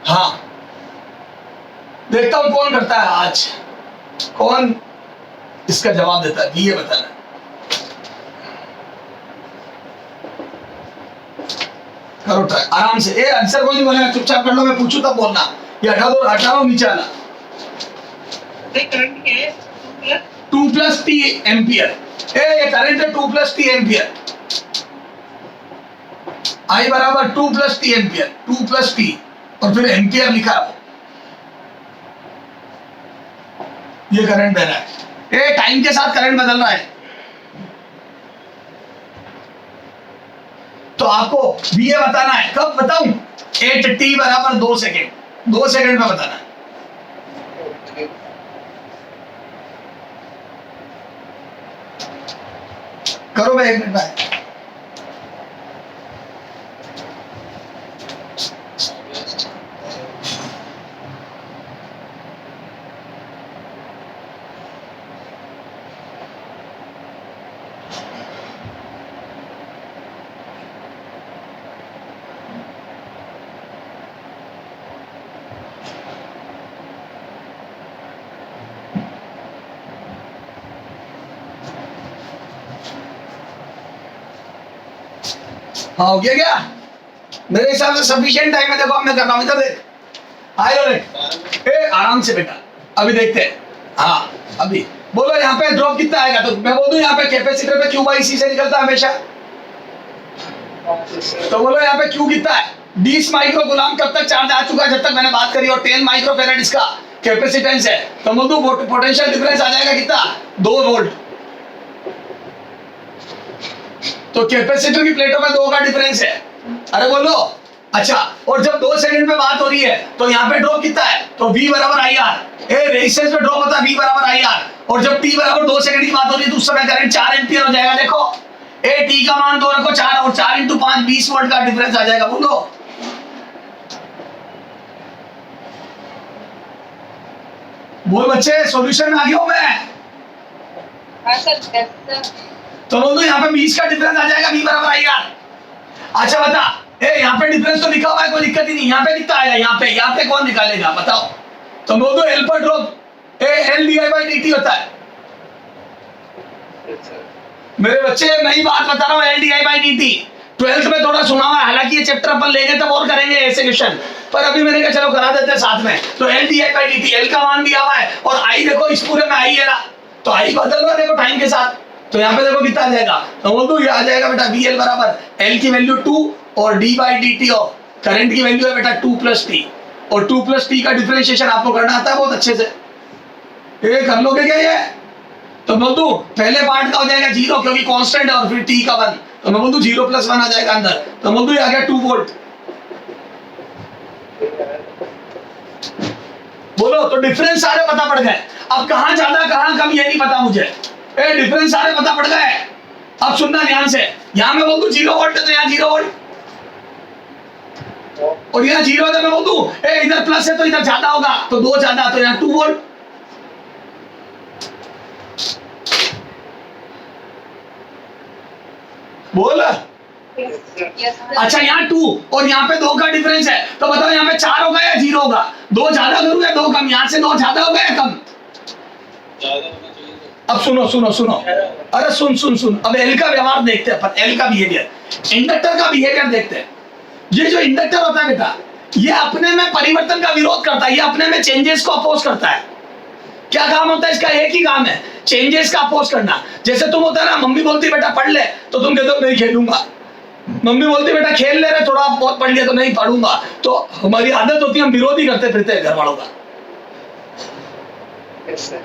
हाँ, देखता हूं कौन करता है आज, कौन इसका जवाब देता है, ये बताना। करो ट्राई आराम से। ए आंसर कोई नहीं बोलेगा, चुपचाप कर लो, मैं पूछू तब बोलना। ये हटा दो, हटा दो, नीचे आना। करंट क्या है? 2 प्लस टी एम्पियर। ये करंट है 2 प्लस टी एम्पियर। आई बराबर 2 plus T ampere, 2 plus T और फिर एम्पियर लिखा है, ये करंट बह रहा है। ये टाइम के साथ करंट बदल रहा है, तो आपको भी ये बताना है। कब बताऊं? 8t बराबर 2 सेकेंड, 2 सेकेंड में बताना है। करो भाई, 1 मिनट में। हाँ हो गया क्या? मेरे हिसाब से सफिशिएंट टाइम है। देखो अब मैं कर रहा हूँ, इधर देख। हाय लोरे, ए आराम से बेटा, अभी देखते हैं। हाँ अभी बोलो यहाँ पे ड्रॉप कितना आएगा, तो मैं बोल दूं यहाँ पे कैपेसिटर पे Q/C से निकलता है हमेशा, तो बोलो यहाँ पे Q कितना है? 20 माइक्रो गुलाम कब तक चार्ज आ चुका है जब तक मैंने बात करी, और 10 माइक्रो फेरेड इसका कैपेसिटेंस है, तो बोल दूं पोटेंशियल डिफरेंस आ जाएगा कितना? 2 वोल्ट। तो कैपेसिटर की प्लेटों में 2 का डिफरेंस है। अरे बोलो अच्छा, और जब 2 सेकंड पे बात हो रही है तो यहाँ पे ड्रॉप कितना है? तो V बराबर IR। ए रेजिस्टेंस पे ड्रॉप होता है V बराबर IR, और जब t बराबर 2 सेकंड की बात हो रही है तो उस समय करंट 4 एम्पियर हो जाएगा। देखो ए t का मान 2 रखो 4, और 4 × 5 20 वोल्ट का डिफरेंस आ जाएगा। बोलो बोल बच्चे, सॉल्यूशन में आ गया हूं मैं। हाँ सर, yes, sir. तो बोल दो यहाँ पे 20 का डिफरेंस आ जाएगा V बराबर IR। अच्छा बता, ए यहाँ पे डिफरेंस तो लिखा हुआ है, कोई दिक्कत ही नहीं। यहाँ पे कितना आएगा? यहाँ पे कौन निकालेगा बताओ? तो बोल दो L पर ड्रॉप L di/dt होता है। मेरे बच्चे नई बात बता रहा हूँ, L di/dt 12th में थोड़ा सुना हुआ है, हालांकि ये चैप्टर अपन लेंगे तब और करेंगे ऐसे क्वेश्चन, पर अभी मैंने कहा चलो करा देते हैं साथ में। तो L di/dt, L का मान दिया हुआ है, और I देखो इस पूरे में I है ना, तो I बदल रहा है देखो टाइम के साथ। तो यहाँ पे देखो कितना आ जाएगा, तो बोल दो ये आ जाएगा बेटा VL बराबर L की वैल्यू 2 और d/dt ऑफ करंट की वैल्यू है बेटा 2 + t, और 2 + t का डिफरेंशिएशन आपको करना आता है बहुत अच्छे से। ये कर लोगे क्या ये? तो बोल दूं पहले पार्ट का हो जाएगा 0 क्योंकि कांस्टेंट है, और फिर t का 1, तो मैं बोल दूं 0 + 1 आ जाएगा अंदर, तो बोल दूं ये आ गया 2 वोल्ट। बोलो तो डिफरेंस सारे पता पड़ गए। अब कहां ज्यादा कहां कम ये नहीं पता मुझे, ए डिफरेंस सारे पता पड़ गए। अब सुनना ध्यान से, यहां मैं बोल दूं 0 वोल्ट है तो यहां 0 वोल्ट, और यहाँ 0 है तो मैं बोल दूं ए इधर प्लस है तो इधर ज्यादा होगा, तो 2 ज्यादा, तो यहाँ 2 वोल्ट। बोल Yes, sir. अच्छा यहाँ 2 और यहाँ पे 2 का डिफरेंस है, तो बताओ यहाँ पे 4 होगा या 0 होगा? 2 ज्यादा करूँ या 2 कम? यहाँ से 2 ज्यादा होगा या कम? अब सुनो सुनो सुनो, अरे सुन सुन सुन, अब एल का व्यवहार देखते हैं अपन, एल का बिहेवियर, इंडक्टर का बिहेवियर देखते हैं। ये जो इंडक्टर होता है बेटा, ये अपने में परिवर्तन का विरोध करता है, ये अपने में चेंजेस को अपोज करता है। क्या काम होता है इसका? एक ही काम है, चेंजेस का अपोज करना। जैसे तुम होता है ना, मम्मी बोलती बेटा पढ़ ले, तो तुम कहते हो नहीं खेलूंगा। मम्मी बोलती बेटा खेल ले रहे, थोड़ा बहुत पढ़ लिया, तो नहीं पढ़ूंगा। तो हमारी आदत होती है, हम विरोध ही करते फिरते हैं घर वालों का। Yes, sir.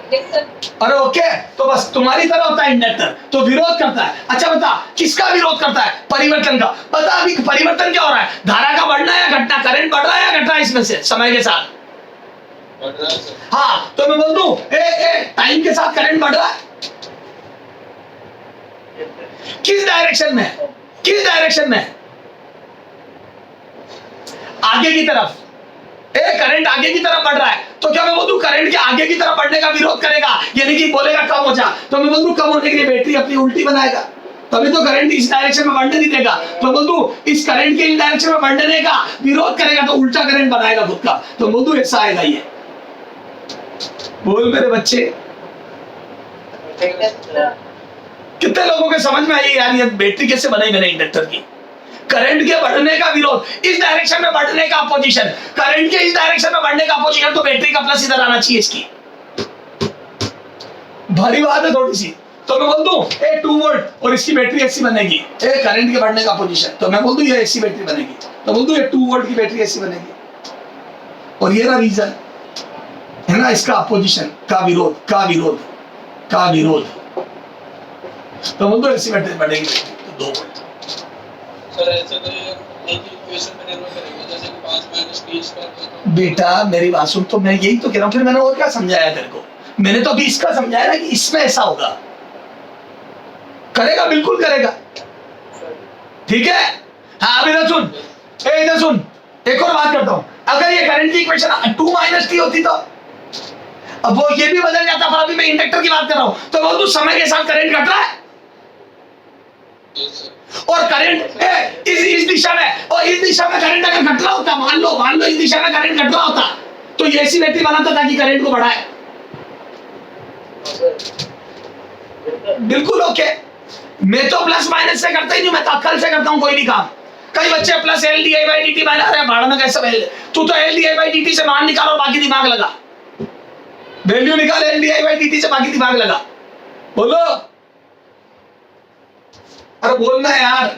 अरे ओके, तो बस तुम्हारी तरह होता है इंडक्टर, तो विरोध करता है। अच्छा बता, किसका विरोध करता है? परिवर्तन का। बता अभी परिवर्तन क्या हो रहा है? धारा का बढ़ना या घटना, करंट बढ़ रहा है या घट रहा है इसमें से समय के साथ? बढ़ रहा है सर। हाँ, तो मैं बोल दूं टाइम के साथ करंट बढ़ रहा है। किस डायरेक्शन में? किस डायरेक्शन में? आगे की तरफ। करंट आगे की तरफ बढ़ रहा है, तो क्या मैं बोलूं करंट के आगे की तरफ बढ़ने का विरोध करेगा, यानी कि बोलेगा कम हो जा, तो मैं बोलूं कम होने के लिए बैटरी अपनी उल्टी बनाएगा, तभी तो करंट इस डायरेक्शन में बढ़ने नहीं देगा। तो बोल दूं इस करंट के इस डायरेक्शन में बढ़ने का विरोध करेगा, तो उल्टा करंट बनाएगा खुद का, तो बोल दूं ऐसा आएगा ये। बोल मेरे बच्चे, Yes, sir. कितने लोगों के समझ में आई यार ये बैटरी कैसे बनाई मैंने इंडक्टर की? करंट के बढ़ने का विरोध, इस डायरेक्शन में बढ़ने का अपोजिशन, करंट के इस डायरेक्शन में बढ़ने का अपोजिशन, तो बैटरी का प्लस इधर आना चाहिए इसकी। भारी बात है थोड़ी सी, तो मैं बोल दूं 2 वोल्ट और इसकी बैटरी ऐसी बनेगी, करंट के बढ़ने का अपोजिशन, तो मैं बोल दूं ये ऐसी बैटरी बनेगी, तो बोल दूं ये 2 वोल्ट की बैटरी ऐसी बनेगी। और ये ना रीजन है ना इसका, अपोजिशन का विरोध, का विरोध, का विरोध, तो बोल दो ऐसी बैटरी बनेगी, तो 2 वोल्ट। सर ऐसे तो ये एक ही इक्वेशन पे निर्भर करेगा, जैसे कि 5 माइनस 20 का। बेटा मेरी बात सुन, तो मैं यही तो कह रहा हूँ, फिर मैंने और क्या समझाया तेरे को? मैंने तो अभी इसका समझाया ना कि इसमें ऐसा होगा, करेगा, बिल्कुल करेगा, ठीक है। हाँ अभी इधर सुन, इधर सुन, एक और बात करता हूँ। अगर ये करंट की इक्वेशन 2 माइनस टी होती, तो अब वो ये भी बदल जाता, पर अभी मैं इंडक्टर की बात कर रहा हूँ, तो बोल तू समय के साथ करंट घट रहा है, और करंट इस दिशा में, और इस दिशा में करंट अगर घट रहा होता, मान लो इस दिशा में करंट घट रहा होता, तो ये ऐसी बैटरी बनाता ताकि करंट को बढ़ाए। बिल्कुल ओके। मैं तो प्लस माइनस से करता ही नहीं, मैं तो अक्ल से करता हूं कोई भी काम। कई बच्चे plus L D I by d T बना रहे हैं, भाड़ में कैसे वैल्यू, तू तो L D I by d T से मान निकाल और बाकी दिमाग लगा, वैल्यू निकाल L D I by d T से, बाकी दिमाग लगा। बोलो, अरे बोलना यार।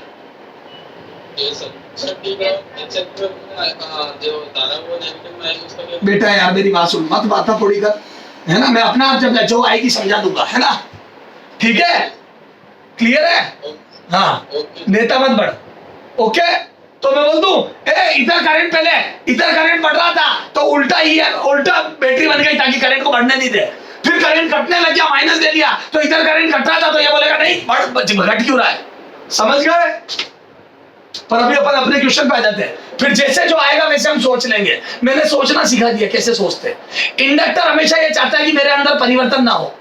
सर ठीक है, जो धारा वो नेगेटिव में आएगी उसका क्या? बेटा यार मेरी बात सुन, मत बाता थोड़ी कर, है ना, मैं अपना आप जब जो आएगी समझा दूंगा, है ना, ठीक है, क्लियर है? हाँ, नेता मत बढ़, ओके। तो मैं बोल दूं इधर करंट, पहले इधर करंट बढ़ रहा था, तो उल्टा ही है, उल्टा बैटरी बन गई ताकि करंट को बढ़ने नहीं दे, फिर करंट घटने लग गया, माइनस दे दिया, तो इधर करंट घट रहा था, तो ये बोलेगा नहीं घट क्यों रहा है, समझ गए? पर अभी अपन अपने क्वेश्चन पे आ जाते हैं, फिर जैसे जो आएगा वैसे हम सोच लेंगे। मैंने सोचना सिखा दिया कैसे सोचते हैं। इंडक्टर हमेशा ये चाहता है कि मेरे अंदर परिवर्तन ना हो,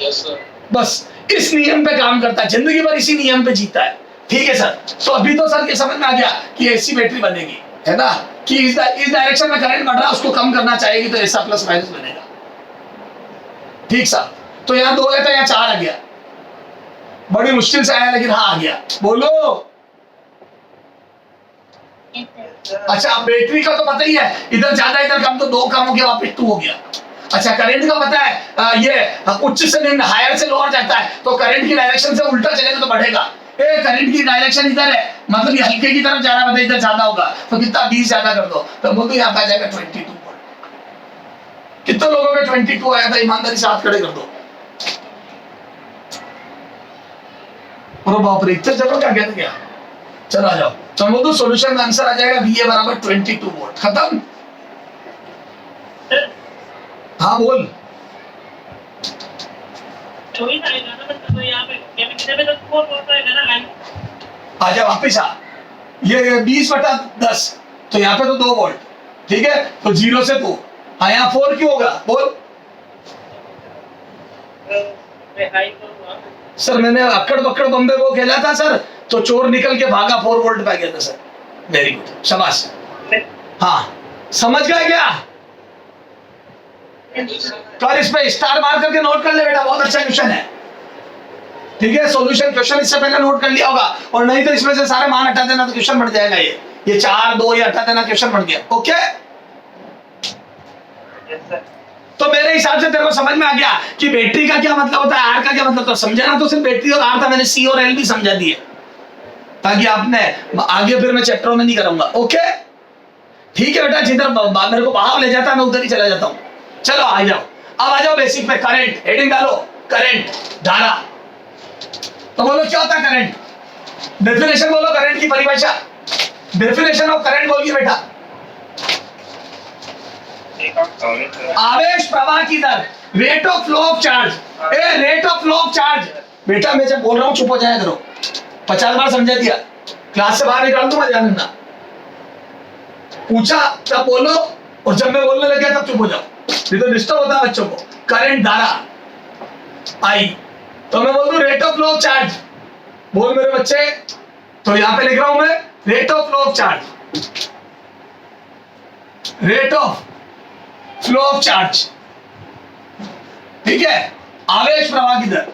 यस सर। बस इस नियम पे काम करता है, जिंदगी भर इसी नियम पे जीता है, ठीक है सर। तो अभी तो सर के समझ में आ गया कि ऐसी बैटरी बनेगी, है ना, कि इस डायरेक्शन में करंट बढ़ रहा है, उसको कम करना चाहेगी, तो ऐसा प्लस माइनस बनेगा, ठीक सर। तो यहाँ 2 है तो यहाँ 4 आ गया, बड़ी मुश्किल से आया लेकिन हाँ आ गया। बोलो। अच्छा बैटरी का तो पता ही है, इधर ज्यादा इधर कम, तो 2 कम हो गया, वापस 2 हो गया। अच्छा करंट का पता है, ये उच्च से निम्न, हायर से लोअर जाता है, तो करंट की डायरेक्शन से उल्टा चलेगा तो बढ़ेगा। करंट की डायरेक्शन इधर है, मतलब ये हल्के की तरफ जा रहा है, इधर ज्यादा होगा, तो कितना 20 ज्यादा कर दो, तो बोलो यहाँ पे आ जाएगा 22 वोल्ट। कितने लोगों के 22 आया था? ईमानदारी से हाथ खड़े कर दो। अरे बाप रे, चलो क्या कहते क्या, चलो आ जाओ। तो हम बोलते सॉल्यूशन का आंसर आ जाएगा VA बराबर 22 वोल्ट, खत्म। हाँ बोल। आजा वापिस आ, ये 20/10, तो यहाँ पे तो 2 वोल्ट, ठीक है, तो 0 से 2, हाँ यहाँ 4 क्यों होगा? बोल सर, मैंने अक्कड़ बक्कड़ बम्बे को खेला था सर, तो चोर निकल के भागा, 4 वोल्ट पे गया था सर। वेरी गुड, शाबाश। हाँ समझ गए क्या? तो इस पे स्टार मार करके नोट कर ले बेटा, बहुत अच्छा क्वेश्चन है। ठीक है, सॉल्यूशन क्वेश्चन इससे पहले नोट कर लिया होगा, और नहीं तो इसमें से सारे मान हटा देना तो क्वेश्चन बन जाएगा। ये 4 2 ये हटा देना, क्वेश्चन बन गया। ओके, तो मेरे हिसाब से तेरे को समझ में आ गया कि बैटरी का क्या मतलब होता है, आर का क्या मतलब होता है। समझा ना, तो सिर्फ बैटरी और आर था, मैंने सी और एल भी समझा दिए, ताकि आपने आगे फिर मैं चैप्टरों में नहीं करूंगा। ओके ठीक है बेटा, जिधर मेरे को बहाव ले जाता है मैं उधर ही चला जाता हूं। चलो आ जाओ, अब आ जाओ बेसिक पे। करंट, हेडिंग डालो, करंट, धारा। तो बोलो क्या होता है करंट, डेफिनेशन बोलो करंट की परिभाषा, डेफिनेशन ऑफ करंट बोलिए बेटा। आवेश प्रवाह की दर, rate of flow of charge. A rate of flow of charge बेटा, मैं जब बोल रहा हूं चुप हो जाया करो, 50 बार समझा दिया, क्लास से बाहर निकाल दूंगा, ध्यान रखना। पूछा तब बोलो, और जब मैं बोलने लग गया तब चुप हो जाओ, नहीं तो डिस्टर्ब होता है बच्चों को। करंट, धारा आई, तो मैं बोल दूं rate of flow of charge. बोल मेरे बच्चे, तो यहां पे लिख रहा हूं मैं rate of flow of charge, rate of flow of charge. ठीक है, आवेश प्रवाह की दर,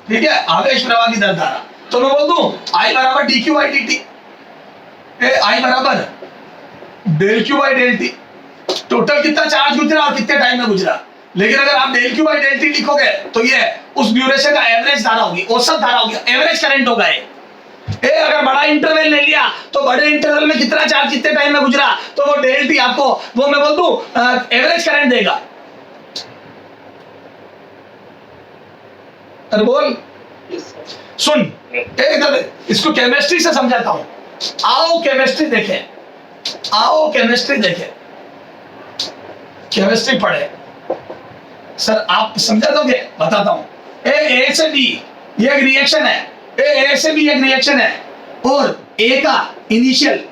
ठीक है, आवेश प्रवाह की दर, धारा। तो मैं बोल दूं आई बराबर d q by d t, I बराबर del q by del t. Total कितना चार्ज गुजरा और कितने टाइम में गुजरा। लेकिन अगर आप del q by del t लिखोगे तो ये उस ड्यूरेशन का एवरेज धारा होगी, औसत धारा होगी, एवरेज करंट होगा ये। अगर बड़ा इंटरवल ले लिया तो बड़े इंटरवल में कितना चार्ज कितने टाइम में गुजरा, तो वो डेल टी आपको, वो मैं बोल दूं एवरेज करंट देगा। अरे बोल, सुन इधर, इसको केमिस्ट्री से समझाता हूं। आओ केमिस्ट्री देखें, आओ केमिस्ट्री देखें, केमिस्ट्री पढ़े। सर आप समझा दोगे, बताता हूं। ए से बी ये एक रिएक्शन है, ए से बी एक रिएक्शन है, और ए का इनिशियल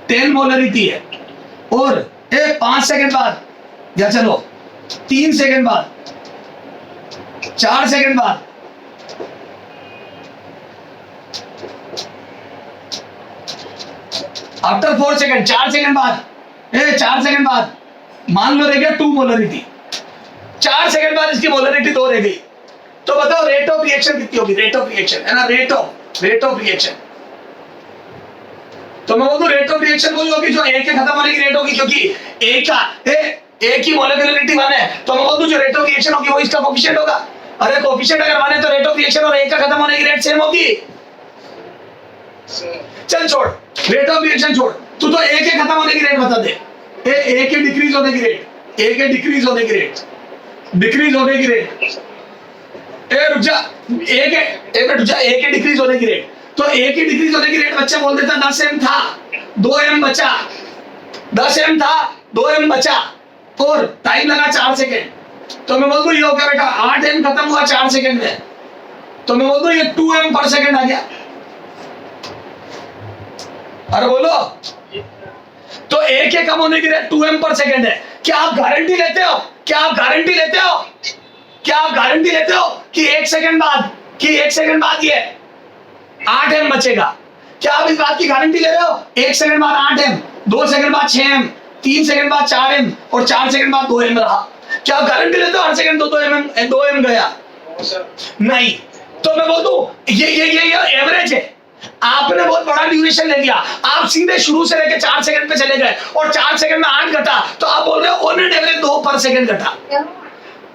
10 मोलरिटी है, और ए 5 सेकंड बाद, या चलो 3 सेकंड बाद, 4 सेकंड बाद, आफ्टर 4 सेकंड, 4 सेकंड बाद, 4 सेकंड बाद मान लो रह गया 2 मोलरिटी, 4 सेकंड बाद इसकी मोलरिटी 2 रह गई। तो बताओ रेट ऑफ रिएक्शन कितनी होगी, रेट ऑफ रिएक्शन है ना, रेट ऑफ रिएक्शन। तो मैं बोलूं रेट ऑफ रिएक्शन वही होगी जो ए के खत्म होने की रेट होगी, क्योंकि ए का ए की मोलिकुलरिटी 1 है, तो मैं बोलूं जो रेट ऑफ रिएक्शन होगी वो इसका कोफिशिएंट होगा। अरे कोफिशिएंट अगर 1 है तो रेट ऑफ रिएक्शन और ए का खत्म होने की रेट सेम होगी। चल छोड़, रेट ऑफ रिएक्शन छोड़, तू तो ए के खत्म होने की रेट बता दे, ए के डिक्रीज होने की रेट, ए के डिक्रीज होने की रेट, डिक्रीज होने की रेट, रुक जा, ए के डिक्रीज होने की रेट। तो ए की डिक्रीज होने की रेट बच्चा बोल देता 10 एम था, 2 एम बचा, 10 एम था, 2 एम बचा, और टाइम लगा 4 सेकेंड। तो मैं बोल दूं ये हो गया बेटा 8 एम खत्म हुआ 4 सेकेंड में, तो मैं बोल दूं ये 2 एम पर सेकेंड आ गया। अरे बोलो, तो ए के कम होने की रेट 2 एम पर सेकेंड है। क्या आप गारंटी लेते हो, क्या आप गारंटी लेते हो, क्या आप गारंटी लेते हो कि 1 सेकेंड बाद ये 8 एम बचेगा? क्या आप इस बात की गारंटी ले रहे हो? 1 सेकेंड बाद 8 एम, 2 सेकेंड बाद 6 एम, 3 सेकेंड बाद 4 एम, और 4 सेकेंड बाद 2 एम रहा। क्या आप गारंटी लेते हो हर सेकेंड 2 एम गया? नहीं। तो मैं बोल दूं ये एवरेज है। आपने बहुत बड़ा ड्यूरेशन ले लिया, आप सीधे शुरू से लेकर 4 सेकंड पे चले गए और 4 सेकंड में 8 घटा, तो आप बोल रहे हो ऑन एन एवरेज 2 पर सेकंड घटा।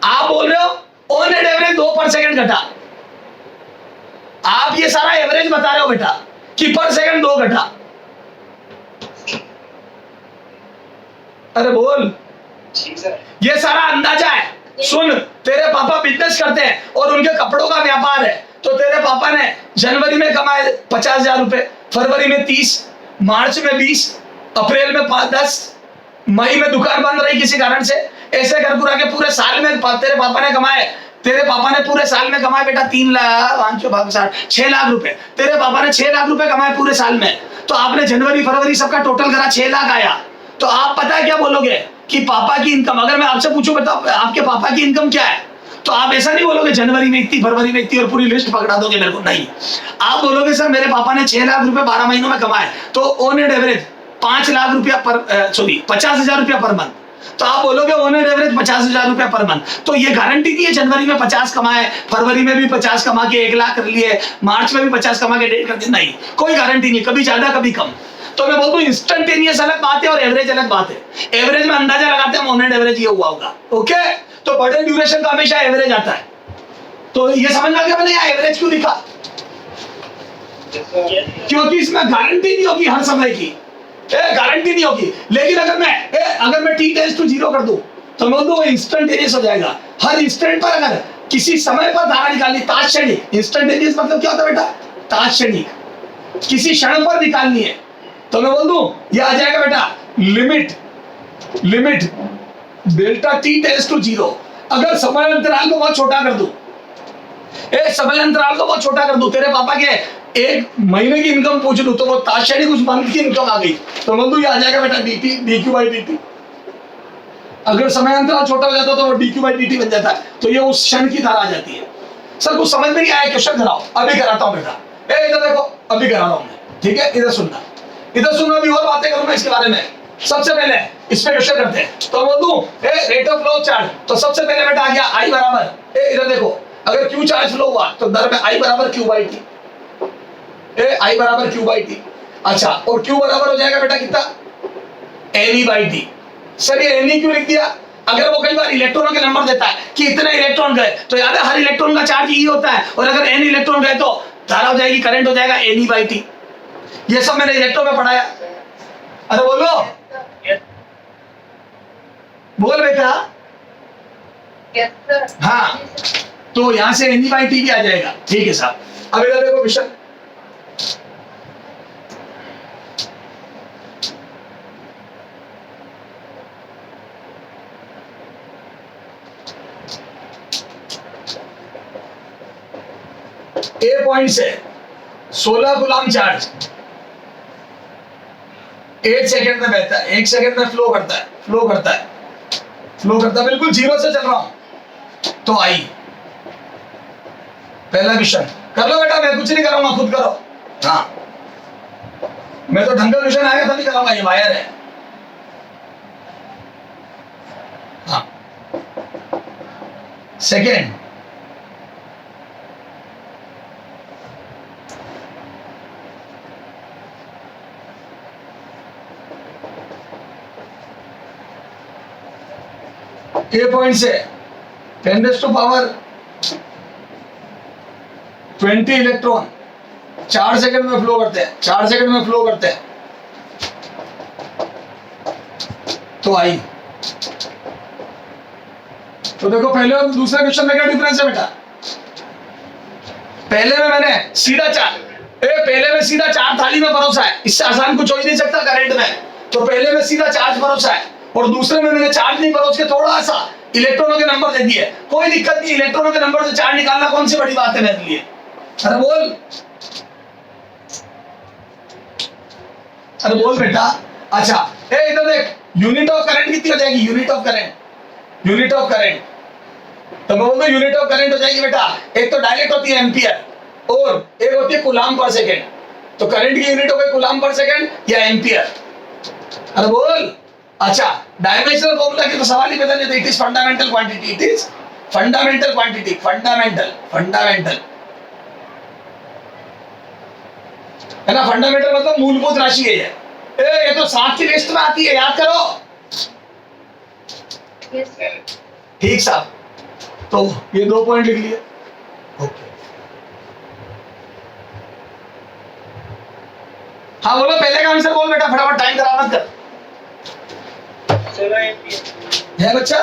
आप बोल रहे हो ऑन एन एवरेज 2 पर सेकंड घटा। आप ये सारा एवरेज बता रहे हो बेटा कि पर सेकंड 2 घटा। अरे बोल, ये सारा अंदाजा है। सुन, तेरे पापा बिजनेस करते हैं और उनके कपड़ों का व्यापार है, तो तेरे पापा ने जनवरी में कमाए 50,000 रुपए, फरवरी में 30, मार्च में 20, अप्रैल में 5-10, मई में दुकान बंद रही किसी कारण से, ऐसे कर पूरा के पूरे साल में तेरे पापा ने कमाए, तेरे पापा ने पूरे साल में कमाए बेटा 6 लाख रुपए। तेरे पापा ने 6 लाख रुपए कमाए पूरे साल में, तो आपने जनवरी फरवरी सबका टोटल करा 6 लाख आया। तो आप पता है क्या बोलोगे कि पापा की इनकम, अगर मैं आपसे पूछूं बताओ आपके पापा की इनकम क्या है, तो आप ऐसा नहीं बोलोगे जनवरी में इतनी, फरवरी में इतनी और पूरी लिस्ट पकड़ा दोगे मेरे को, नहीं। आप बोलोगे सर मेरे पापा ने 6 लाख रुपए 12 महीनों में कमाए, तो ऑन एन एवरेज 5 लाख रुपया पर, सॉरी 50,000 रुपया पर मंथ, तो आप बोलोगे ऑन एन एवरेज 50,000 रुपया पर मंथ। तो ये गारंटी नहीं है जनवरी में 50 कमाए, फरवरी में भी 50 कमा के 1 लाख कर लिए, मार्च में भी 50 कमा के 1.5 कर दिए, नहीं, कोई गारंटी नहीं, कभी ज्यादा कभी कम। तो मैं बोलता हूँ इंस्टेंटेनियस अलग बात है और एवरेज अलग बात है। एवरेज में अंदाजा लगाते हैं ऑन एन एवरेज ये हुआ होगा, ओके। तो बड़े ड्यूरेशन का हमेशा एवरेज आता है। तो ये समझ में आ गया मैंने यहाँ एवरेज क्यों लिखा, क्योंकि इसमें गारंटी नहीं होगी हर समय की, गारंटी नहीं होगी। लेकिन अगर मैं t टेंड्स टू 0 कर दूं तो मैं बोलूं इंस्टेंटेनियस हो जाएगा। हर इंस्टेंट पर अगर किसी समय पर धारा निकालनी, तात्क्षणिक, इंस्टेंटेनियस मतलब क्या होता है बेटा, तात्क्षणिक, किसी क्षण पर निकालनी है, तो मैं बोल दूं ये आ जाएगा बेटा limit delta t tends to 0। अगर समय अंतराल को बहुत छोटा कर दूं, समय अंतराल को बहुत छोटा कर दूं, तेरे पापा के 1 महीने की इनकम पूछ लूं तो वो तात्क्षणिक उस मंथ की इनकम आ गई, तो बोल दूं ये आ जाएगा बेटा dq/dt। अगर समय अंतराल छोटा हो जाता तो वो dq/dt बन जाता है, तो ये उस क्षण की धारा आ जाती है। सर कुछ समझ में नहीं आया, क्वेश्चन कराओ, अभी कराता हूं बेटा। इधर देखो, अभी करा रहा हूं मैं, ठीक है, इधर सुनना, अभी और बातें करूंगा इसके बारे में। सबसे पहले इस पे क्वेश्चन करते हैं, तो बोल दूं रेट ऑफ फ्लो चार्ज, तो सबसे पहले बेटा आ गया I बराबर, इधर देखो, अगर Q चार्ज फ्लो हुआ तो दर में I बराबर Q/T, I बराबर Q/T। अच्छा, और Q बराबर हो जाएगा बेटा कितना, Ne/T। सर ये Ne क्यों लिख दिया, अगर वो कई बार इलेक्ट्रॉनों के नंबर देता है कि इतने इलेक्ट्रॉन गए, तो याद है हर इलेक्ट्रॉन का चार्ज E होता है, और अगर N इलेक्ट्रॉन गए तो धारा हो जाएगी, करंट हो जाएगा Ne/T। ये सब मैंने इलेक्ट्रो में पढ़ाया। अरे बोलो, बोल बेटा। Yes, sir. हाँ, तो यहां से Ne/T भी आ जाएगा, ठीक है साहब। अब इधर देखो क्वेश्चन, ए पॉइंट से 16 कूलम चार्ज 1 सेकंड में बहता है, 1 सेकंड में फ्लो करता है, बिल्कुल 0 से चल रहा हूं, तो आई पहला क्वेश्चन कर लो बेटा, मैं कुछ नहीं करूंगा, खुद करो। हाँ, मैं तो ढंग का क्वेश्चन आएगा तभी कराऊंगा, ये वायर है। हाँ, सेकेंड, ए पॉइंट से 10⁻⁻20 इलेक्ट्रॉन 4 सेकंड में फ्लो करते हैं, तो आई। तो देखो पहले और दूसरे क्वेश्चन में क्या डिफरेंस है बेटा, पहले में मैंने सीधा चार थाली में परोसा है, इससे आसान कुछ हो ही नहीं सकता करंट में, तो पहले में सीधा चार्ज परोसा है, और दूसरे में मैंने चार्ज नहीं परोस के थोड़ा सा इलेक्ट्रॉनों के नंबर दे दिए। कोई दिक्कत नहीं, इलेक्ट्रॉनों के नंबर से चार्ज निकालना कौन सी बड़ी बात है मेरे लिए। अरे बोल बेटा। अच्छा, इधर देख, यूनिट ऑफ करंट कितनी हो जाएगी, यूनिट ऑफ करंट, तो मैं बोलता हूं यूनिट ऑफ करंट हो जाएगी बेटा, एक तो डायरेक्ट होती है एम्पियर और एक होती है कूलम पर सेकेंड, तो करंट की यूनिट हो गई कूलम पर सेकेंड या एम्पियर। अरे बोल। अच्छा, डायमेंशनल फॉर्मूला की तो सवाल ही बदल देते, it is fundamental quantity, fundamental है ना, फंडामेंटल मतलब मूलभूत राशि है ये तो 7 की लिस्ट में आती है, याद करो। Yes, sir. ठीक साहब, तो ये 2 पॉइंट लिख लिए, ओके। हाँ बोलो, पहले का आंसर बोल बेटा, फटाफट, टाइम खराब मत कर। 16 एम्पियर है बच्चा,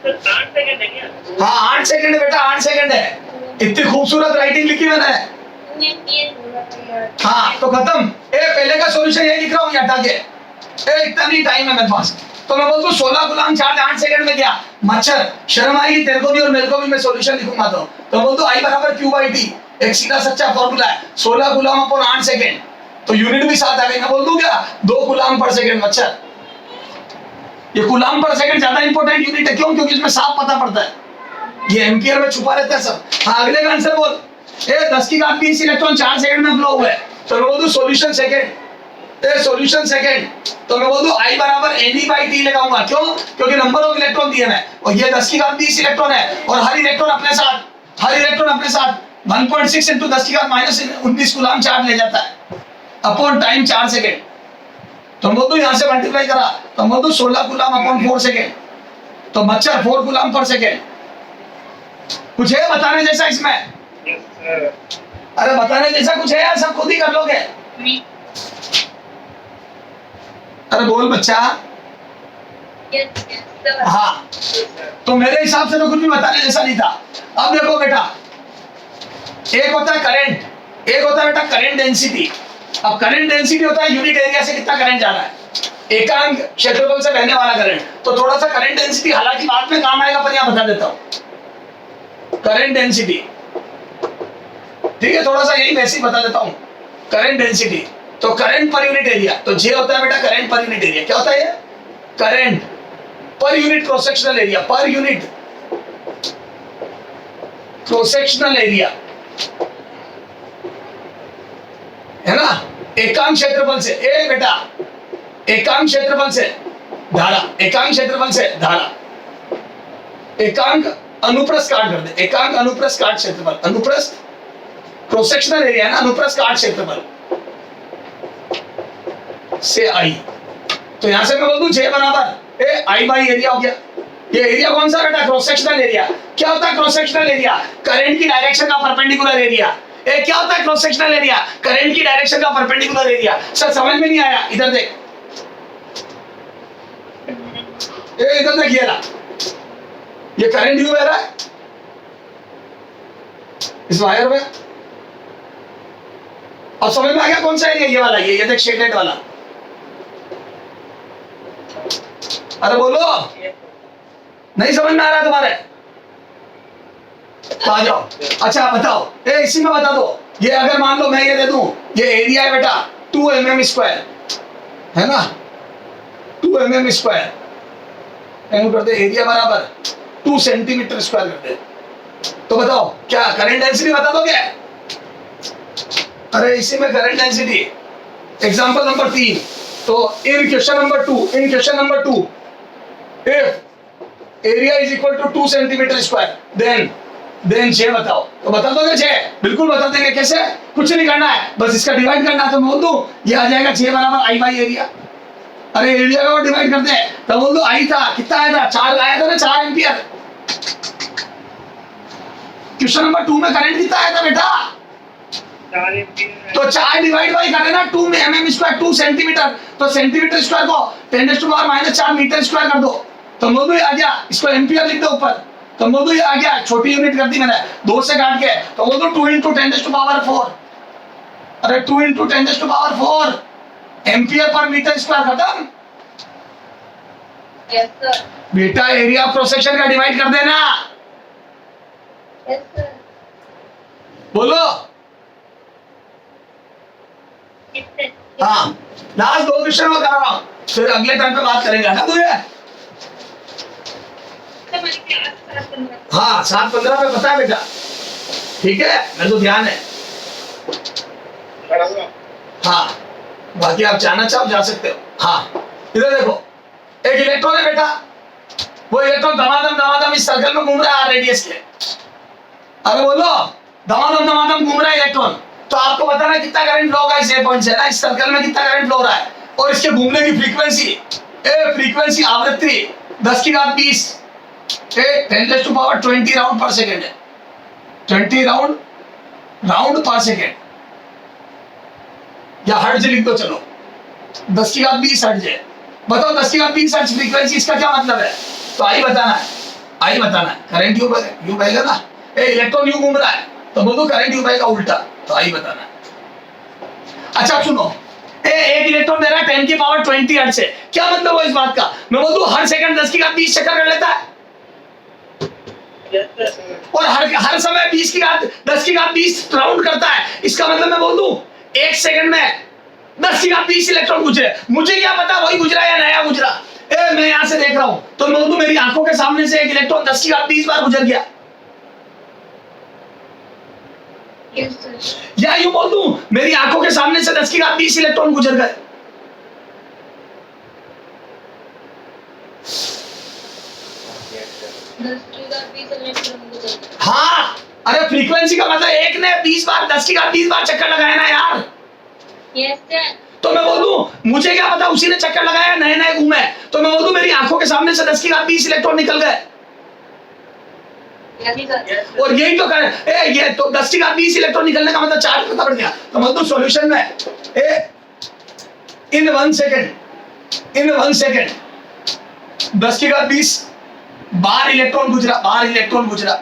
तो 8 सेकंड है क्या? हाँ 8 सेकंड है बेटा, 8 सेकंड है। इतनी खूबसूरत राइटिंग लिखी मैंने। हाँ तो खत्म। पहले का सॉल्यूशन यही लिख रहा हूँ हटा के, इतना नहीं टाइम है मेरे पास, तो मैं बोलता हूँ 16 गुलाम चार्ज 8 सेकंड में गया। मच्छर, शर्म आएगी तेरे को भी और मेरे को भी, मैं सॉल्यूशन लिखूंगा तो बोलता हूँ I बराबर Q/T, एक सीधा सच्चा फॉर्मूला है, 16 गुलाम अपॉन 8 सेकंड, तो यूनिट भी साथ आ गई। मैं बोल दूं क्या, 2 गुलाम पर सेकंड। मच्छर ये कूलाम पर सेकंड ज्यादा इंपॉर्टेंट यूनिट है, क्यों? क्योंकि इसमें साफ पता पड़ता है, ये एम्पियर में छुपा रहता है सब। हाँ, अगले का आंसर बोल। 10 की घात 20 इलेक्ट्रॉन 4 सेकंड में फ्लो हुआ है, तो मैं बोल दूं सॉल्यूशन सेकंड, सॉल्यूशन सेकंड, तो मैं बोल दूं I बराबर NE/T लगाऊंगा, क्यों? क्योंकि नंबर ऑफ इलेक्ट्रॉन दिए हैं, और ये 10 की घात 20 इलेक्ट्रॉन है, और हर इलेक्ट्रॉन अपने साथ 1.6 × 10 की घात -19 कूलाम चार्ज ले जाता है अपॉन टाइम 4 सेकंड। तो बोल दूं यहां से मल्टीप्लाई करा, तो बोल दूं 16 कूलाम अपॉन 4 सेकंड, तो मच्छर 4 कूलाम पर सेकंड। कुछ है बताने जैसा इसमें? अरे बताने जैसा कुछ है या सब खुद ही कर लोगे? अरे बोल बच्चा। हाँ, तो मेरे हिसाब से तो कुछ भी बताने जैसा नहीं था। अब देखो बेटा, एक होता है करंट, एक होता है बेटा करंट डेंसिटी। अब करंट डेंसिटी होता है यूनिट एरिया से कितना करंट जा रहा है, एकांक क्षेत्रफल से बहने वाला करंट। तो थोड़ा सा करंट डेंसिटी हालांकि बाद में काम आएगा, पर यहां बता देता हूं करंट डेंसिटी, ठीक है? थोड़ा सा यही वैसे ही बता देता हूं करंट डेंसिटी। तो करंट पर यूनिट एरिया, तो जे होता है बेटा करंट पर यूनिट एरिया। क्या होता है ये? Current per unit cross sectional area, per unit cross sectional area, है ना? एकांक क्षेत्रफल से, ए बेटा एकांक क्षेत्रफल से धारा, एकांक क्षेत्रफल से धारा, एकांक अनुप्रस्थ काट कर दे, एकांक अनुप्रस्थ काट क्षेत्रफल, अनुप्रस्थ क्रॉस सेक्शनल एरिया है ना, अनुप्रस्थ काट क्षेत्रफल से आई। तो यहां से मैं बोल दूं J बराबर I एरिया हो गया। ये एरिया कौन सा बेटा? Cross sectional area. क्या होता है क्रॉस सेक्शनल एरिया? करंट की डायरेक्शन का परपेंडिकुलर एरिया। क्या होता है क्रॉस सेक्शनल एरिया? करंट की डायरेक्शन का परपेंडिकुलर एरिया। सर समझ में नहीं आया? इधर देख, इधर देखिए ना, ये करंट यू बह रहा है इस वायर में। अब समझ में आ गया कौन सा एरिया? ये वाला, ये देख शेडेड वाला। अरे बोलो, नहीं समझ में आ रहा तुम्हारे? तो आ जाओ। अच्छा बताओ, इसी में बता दो, ये अगर मान लो मैं ये दे दूं, ये एरिया है बेटा 2 mm स्क्वायर, है ना? 2 mm स्क्वायर कर दे, एरिया बराबर 2 सेंटीमीटर स्क्वायर कर दे। तो बताओ क्या करंट डेंसिटी बता दो क्या? अरे इसी में करंट डेंसिटी, एग्जांपल नंबर 3। तो in question number 2 if area is equal to 2 centimetre square, then J बताओ। तो बता दोगे J? बिल्कुल बता देंगे। कैसे? कुछ नहीं करना है, बस इसका डिवाइड करना है। तो बोल दो ये आ जाएगा J बराबर I बाई एरिया। अरे एरिया का डिवाइड करते हैं, तो बोल दो I था, कितना आया था? 4 आया था ना, 4 एम्पियर। क्वेश्चन नंबर 2 में करंट कितना आया था बेटा? 4 एम्पियर। तो 4 डिवाइड बाई करें ना 2 में mm स्क्वायर, 2 सेंटीमीटर, तो सेंटीमीटर स्क्वायर को 10⁻⁻4 मीटर स्क्वायर कर दो। तो मोदू आ गया, इसको एम्पियर लिख दो ऊपर। तो मोदू आ गया, छोटी यूनिट कर दी मैंने 2 से काट के। तो मोदू 2 × 10⁻4, अरे 2 × 10⁻4 एम्पियर पर मीटर स्क्वायर। खत्म। Yes sir. बेटा एरिया ऑफ क्रॉस सेक्शन का डिवाइड कर देना। Yes sir. बोलो। कितने? हाँ, लास्ट 2 क्वेश्चन में कर रहा हूं, फिर अगले टाइम पे बात करेंगे ना। तुझे हमारी क्लास 7:15। हाँ 7:15 पे पता है बेटा, ठीक है? मैं तो ध्यान है। हाँ, बाकी आप जाना चाहो जा सकते हो। हाँ, इधर देखो, एक इलेक्ट्रॉन है बेटा, वो इलेक्ट्रॉन दमादम इस सर्कल में घूम रहा है रेडियस के। अरे बोलो, दमादम घूम रहा है इलेक्ट्रॉन। तो आपको बताना कितना करंट फ्लो होगा इस पॉइंट से ना, इस सर्कल में कितना करंट फ्लो हो रहा है, और इसके घूमने की फ्रीक्वेंसी आवृत्ति 10 की घात 20 10⁻20 राउंड पर सेकेंड है। 20 राउंड पर सेकेंड, या हर्ट्ज लिख दो। चलो 10 की घात 20 हर्ट्ज है। बताओ 10 की घात 20 हर्ट्ज फ्रीक्वेंसी, इसका क्या मतलब है? तो आई बताना है। करंट यू बहेगा ना, इलेक्ट्रॉन यू घूम रहा है, तो बोलो करंट यू बहेगा उल्टा। तो आई बताना है। अच्छा सुनो, एक इलेक्ट्रॉन दे रहा है 10⁻20 हर्ट्ज से। क्या मतलब हो इस बात का? मैं बोल दूं हर सेकंड 10 की घात 20 चक्कर कर लेता है, और हर समय 10 की घात 20 राउंड करता है। इसका मतलब मैं बोल दूं 1 सेकंड में 10 की घात 20 इलेक्ट्रॉन गुजरे। मुझे क्या पता वही गुजरा या नया गुजरा, ए मैं यहां से देख रहा हूं तो मैं बोल दूं मेरी आंखों के सामने से एक इलेक्ट्रॉन 10 की घात 20 बार गुजर गया, Yes, sir. या यूं बोल दूं मेरी आंखों के सामने से 10 की घात 20 इलेक्ट्रॉन गुजर गए। 10 इलेक्ट्रॉन गुजर गए। हाँ, अरे फ्रीक्वेंसी का मतलब एक ने 20 बार 10 की घात 20 बार चक्कर लगाया ना यार। Yes, sir. तो मैं बोल दूं मुझे क्या पता उसी ने चक्कर लगाया, नए नए घूमे, तो मैं बोल दूं मेरी आंखों के सामने से 10 की घात 20 इलेक्ट्रॉन निकल गए। Yes, sir. और यही तो कर ये तो 10 की घात 20 इलेक्ट्रॉन निकलने का मतलब चार्ज पता पड़ गया। तो मतलब सॉल्यूशन में इन 1 सेकंड 10 की घात 20 बार इलेक्ट्रॉन गुजरा।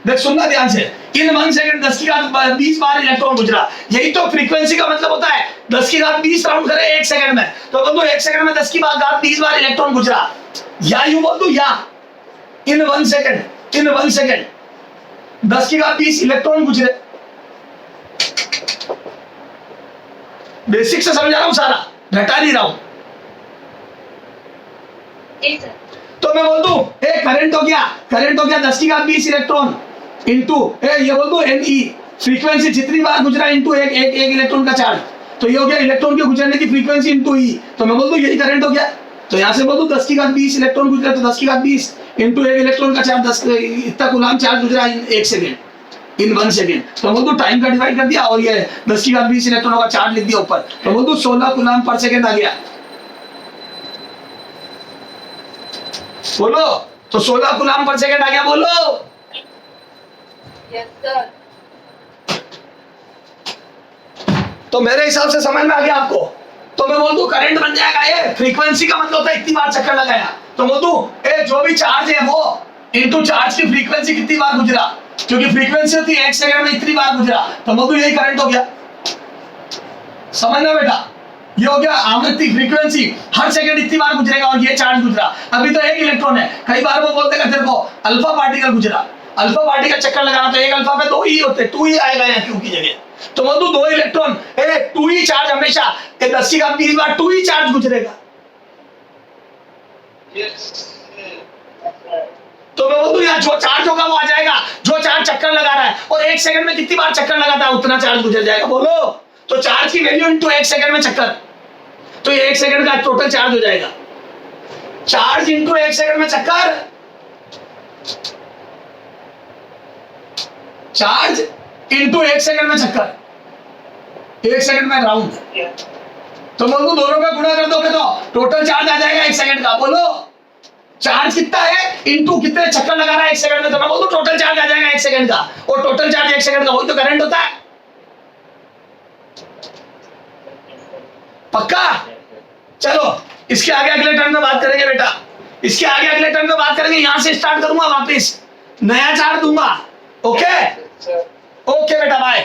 देख सुनना ध्यान से, इन 1 सेकंड 10 की घात 20 बार इलेक्ट्रॉन गुजरा। यही तो फ्रीक्वेंसी का मतलब होता है। 10 की घात 20 राउंड करे 1 सेकंड में, तो बोल दो 1 सेकंड में 10 की घात 20 बार इलेक्ट्रॉन गुजरा। या यूं बोल दो या इन 1 सेकंड 10 की घात 20 इलेक्ट्रॉन गुजरे। बेसिक से समझा रहा हूं सारा, घटा नहीं रहा हूं। जी सर। तो मैं बोल दूं करंट हो गया 10 की घात 20 इलेक्ट्रॉन इनटू ये बोल दूं NE फ्रीक्वेंसी जितनी बार गुजरा इनटू एक इलेक्ट्रॉन का चार्ज, तो ये हो गया इलेक्ट्रॉन के गुजरने की फ्रीक्वेंसी इनटू E। तो मैं बोल दूं यही करंट हो गया। तो यहां से बोल दूं 10 की घात 20 इलेक्ट्रॉन गुजरा, तो 10 की घात 20 इनटू एक इलेक्ट्रॉन का चार्ज 10 इतना कूलम्ब चार्ज गुजरा इन 1 सेकंड, इन 1 सेकंड। तो बोल दूं टाइम का डिवाइड कर दिया और ये 10 की घात 20 इलेक्ट्रॉनों का चार्ज लिख दिया ऊपर, तो बोल दूं 16 कूलम्ब पर सेकंड आ गया। बोलो, तो 16 कूलम्ब पर सेकंड आ गया, बोलो। Yes sir. तो मेरे हिसाब से समझ में आ गया आपको। तो मैं बोल दूं करंट बन जाएगा ये, फ्रीक्वेंसी का मतलब होता है इतनी बार चक्कर लगाया। तो बोल दूं जो भी चार्ज है वो इनटू चार्ज की फ्रीक्वेंसी कितनी बार गुजरा, क्योंकि फ्रीक्वेंसी होती है 1 सेकंड में इतनी बार गुजरा, तो बोल दूं यही करंट हो गया। समझना बेटा, ये हो गया आवृत्ति फ्रीक्वेंसी, हर सेकंड इतनी बार गुजरेगा और ये चार्ज गुजरा। अभी तो एक इलेक्ट्रॉन है, कई बार वो बोल देगा तेरे को अल्फा पार्टिकल गुजरा, अल्फा पार्टिकल चक्कर लगाना तो एक अल्फा पे 2 ही होते, 2 ही आएगा यहाँ क्यू की जगह। तो बोल दूं 2 इलेक्ट्रॉन 2 ही चार्ज, हमेशा 10 की घात 20 बार 2 ही चार्ज गुजरेगा। तो मैं बोल दूं यहाँ जो चार्ज होगा वो आ जाएगा, जो चार्ज चक्कर लगा रहा है और 1 सेकंड में कितनी बार चक्कर लगाता है उतना चार्ज गुजर जाएगा। बोलो, तो चार्ज की वैल्यू इनटू 1 सेकंड में चक्कर, तो ये 1 सेकंड का टोटल चार्ज हो जाएगा। चार्ज इनटू 1 सेकंड में चक्कर, चार्ज इनटू 1 सेकंड में चक्कर, 1 सेकंड में राउंड। तो बोल दो दोनों का गुणा कर दोगे तो टोटल चार्ज आ जाएगा 1 सेकंड का। बोलो, चार्ज कितना है इनटू कितने चक्कर लगा रहा है 1 सेकंड में, तो मैं बोल दूं टोटल चार्ज आ जाएगा 1 सेकंड का, और टोटल चार्ज 1 सेकंड का वही तो करंट होता है। पक्का? चलो इसके आगे अगले टर्म में बात करेंगे बेटा, इसके आगे अगले टर्म में बात करेंगे। यहां से स्टार्ट करूंगा, वापस नया चार्ज दूंगा। ओके ओके बेटा, बाय।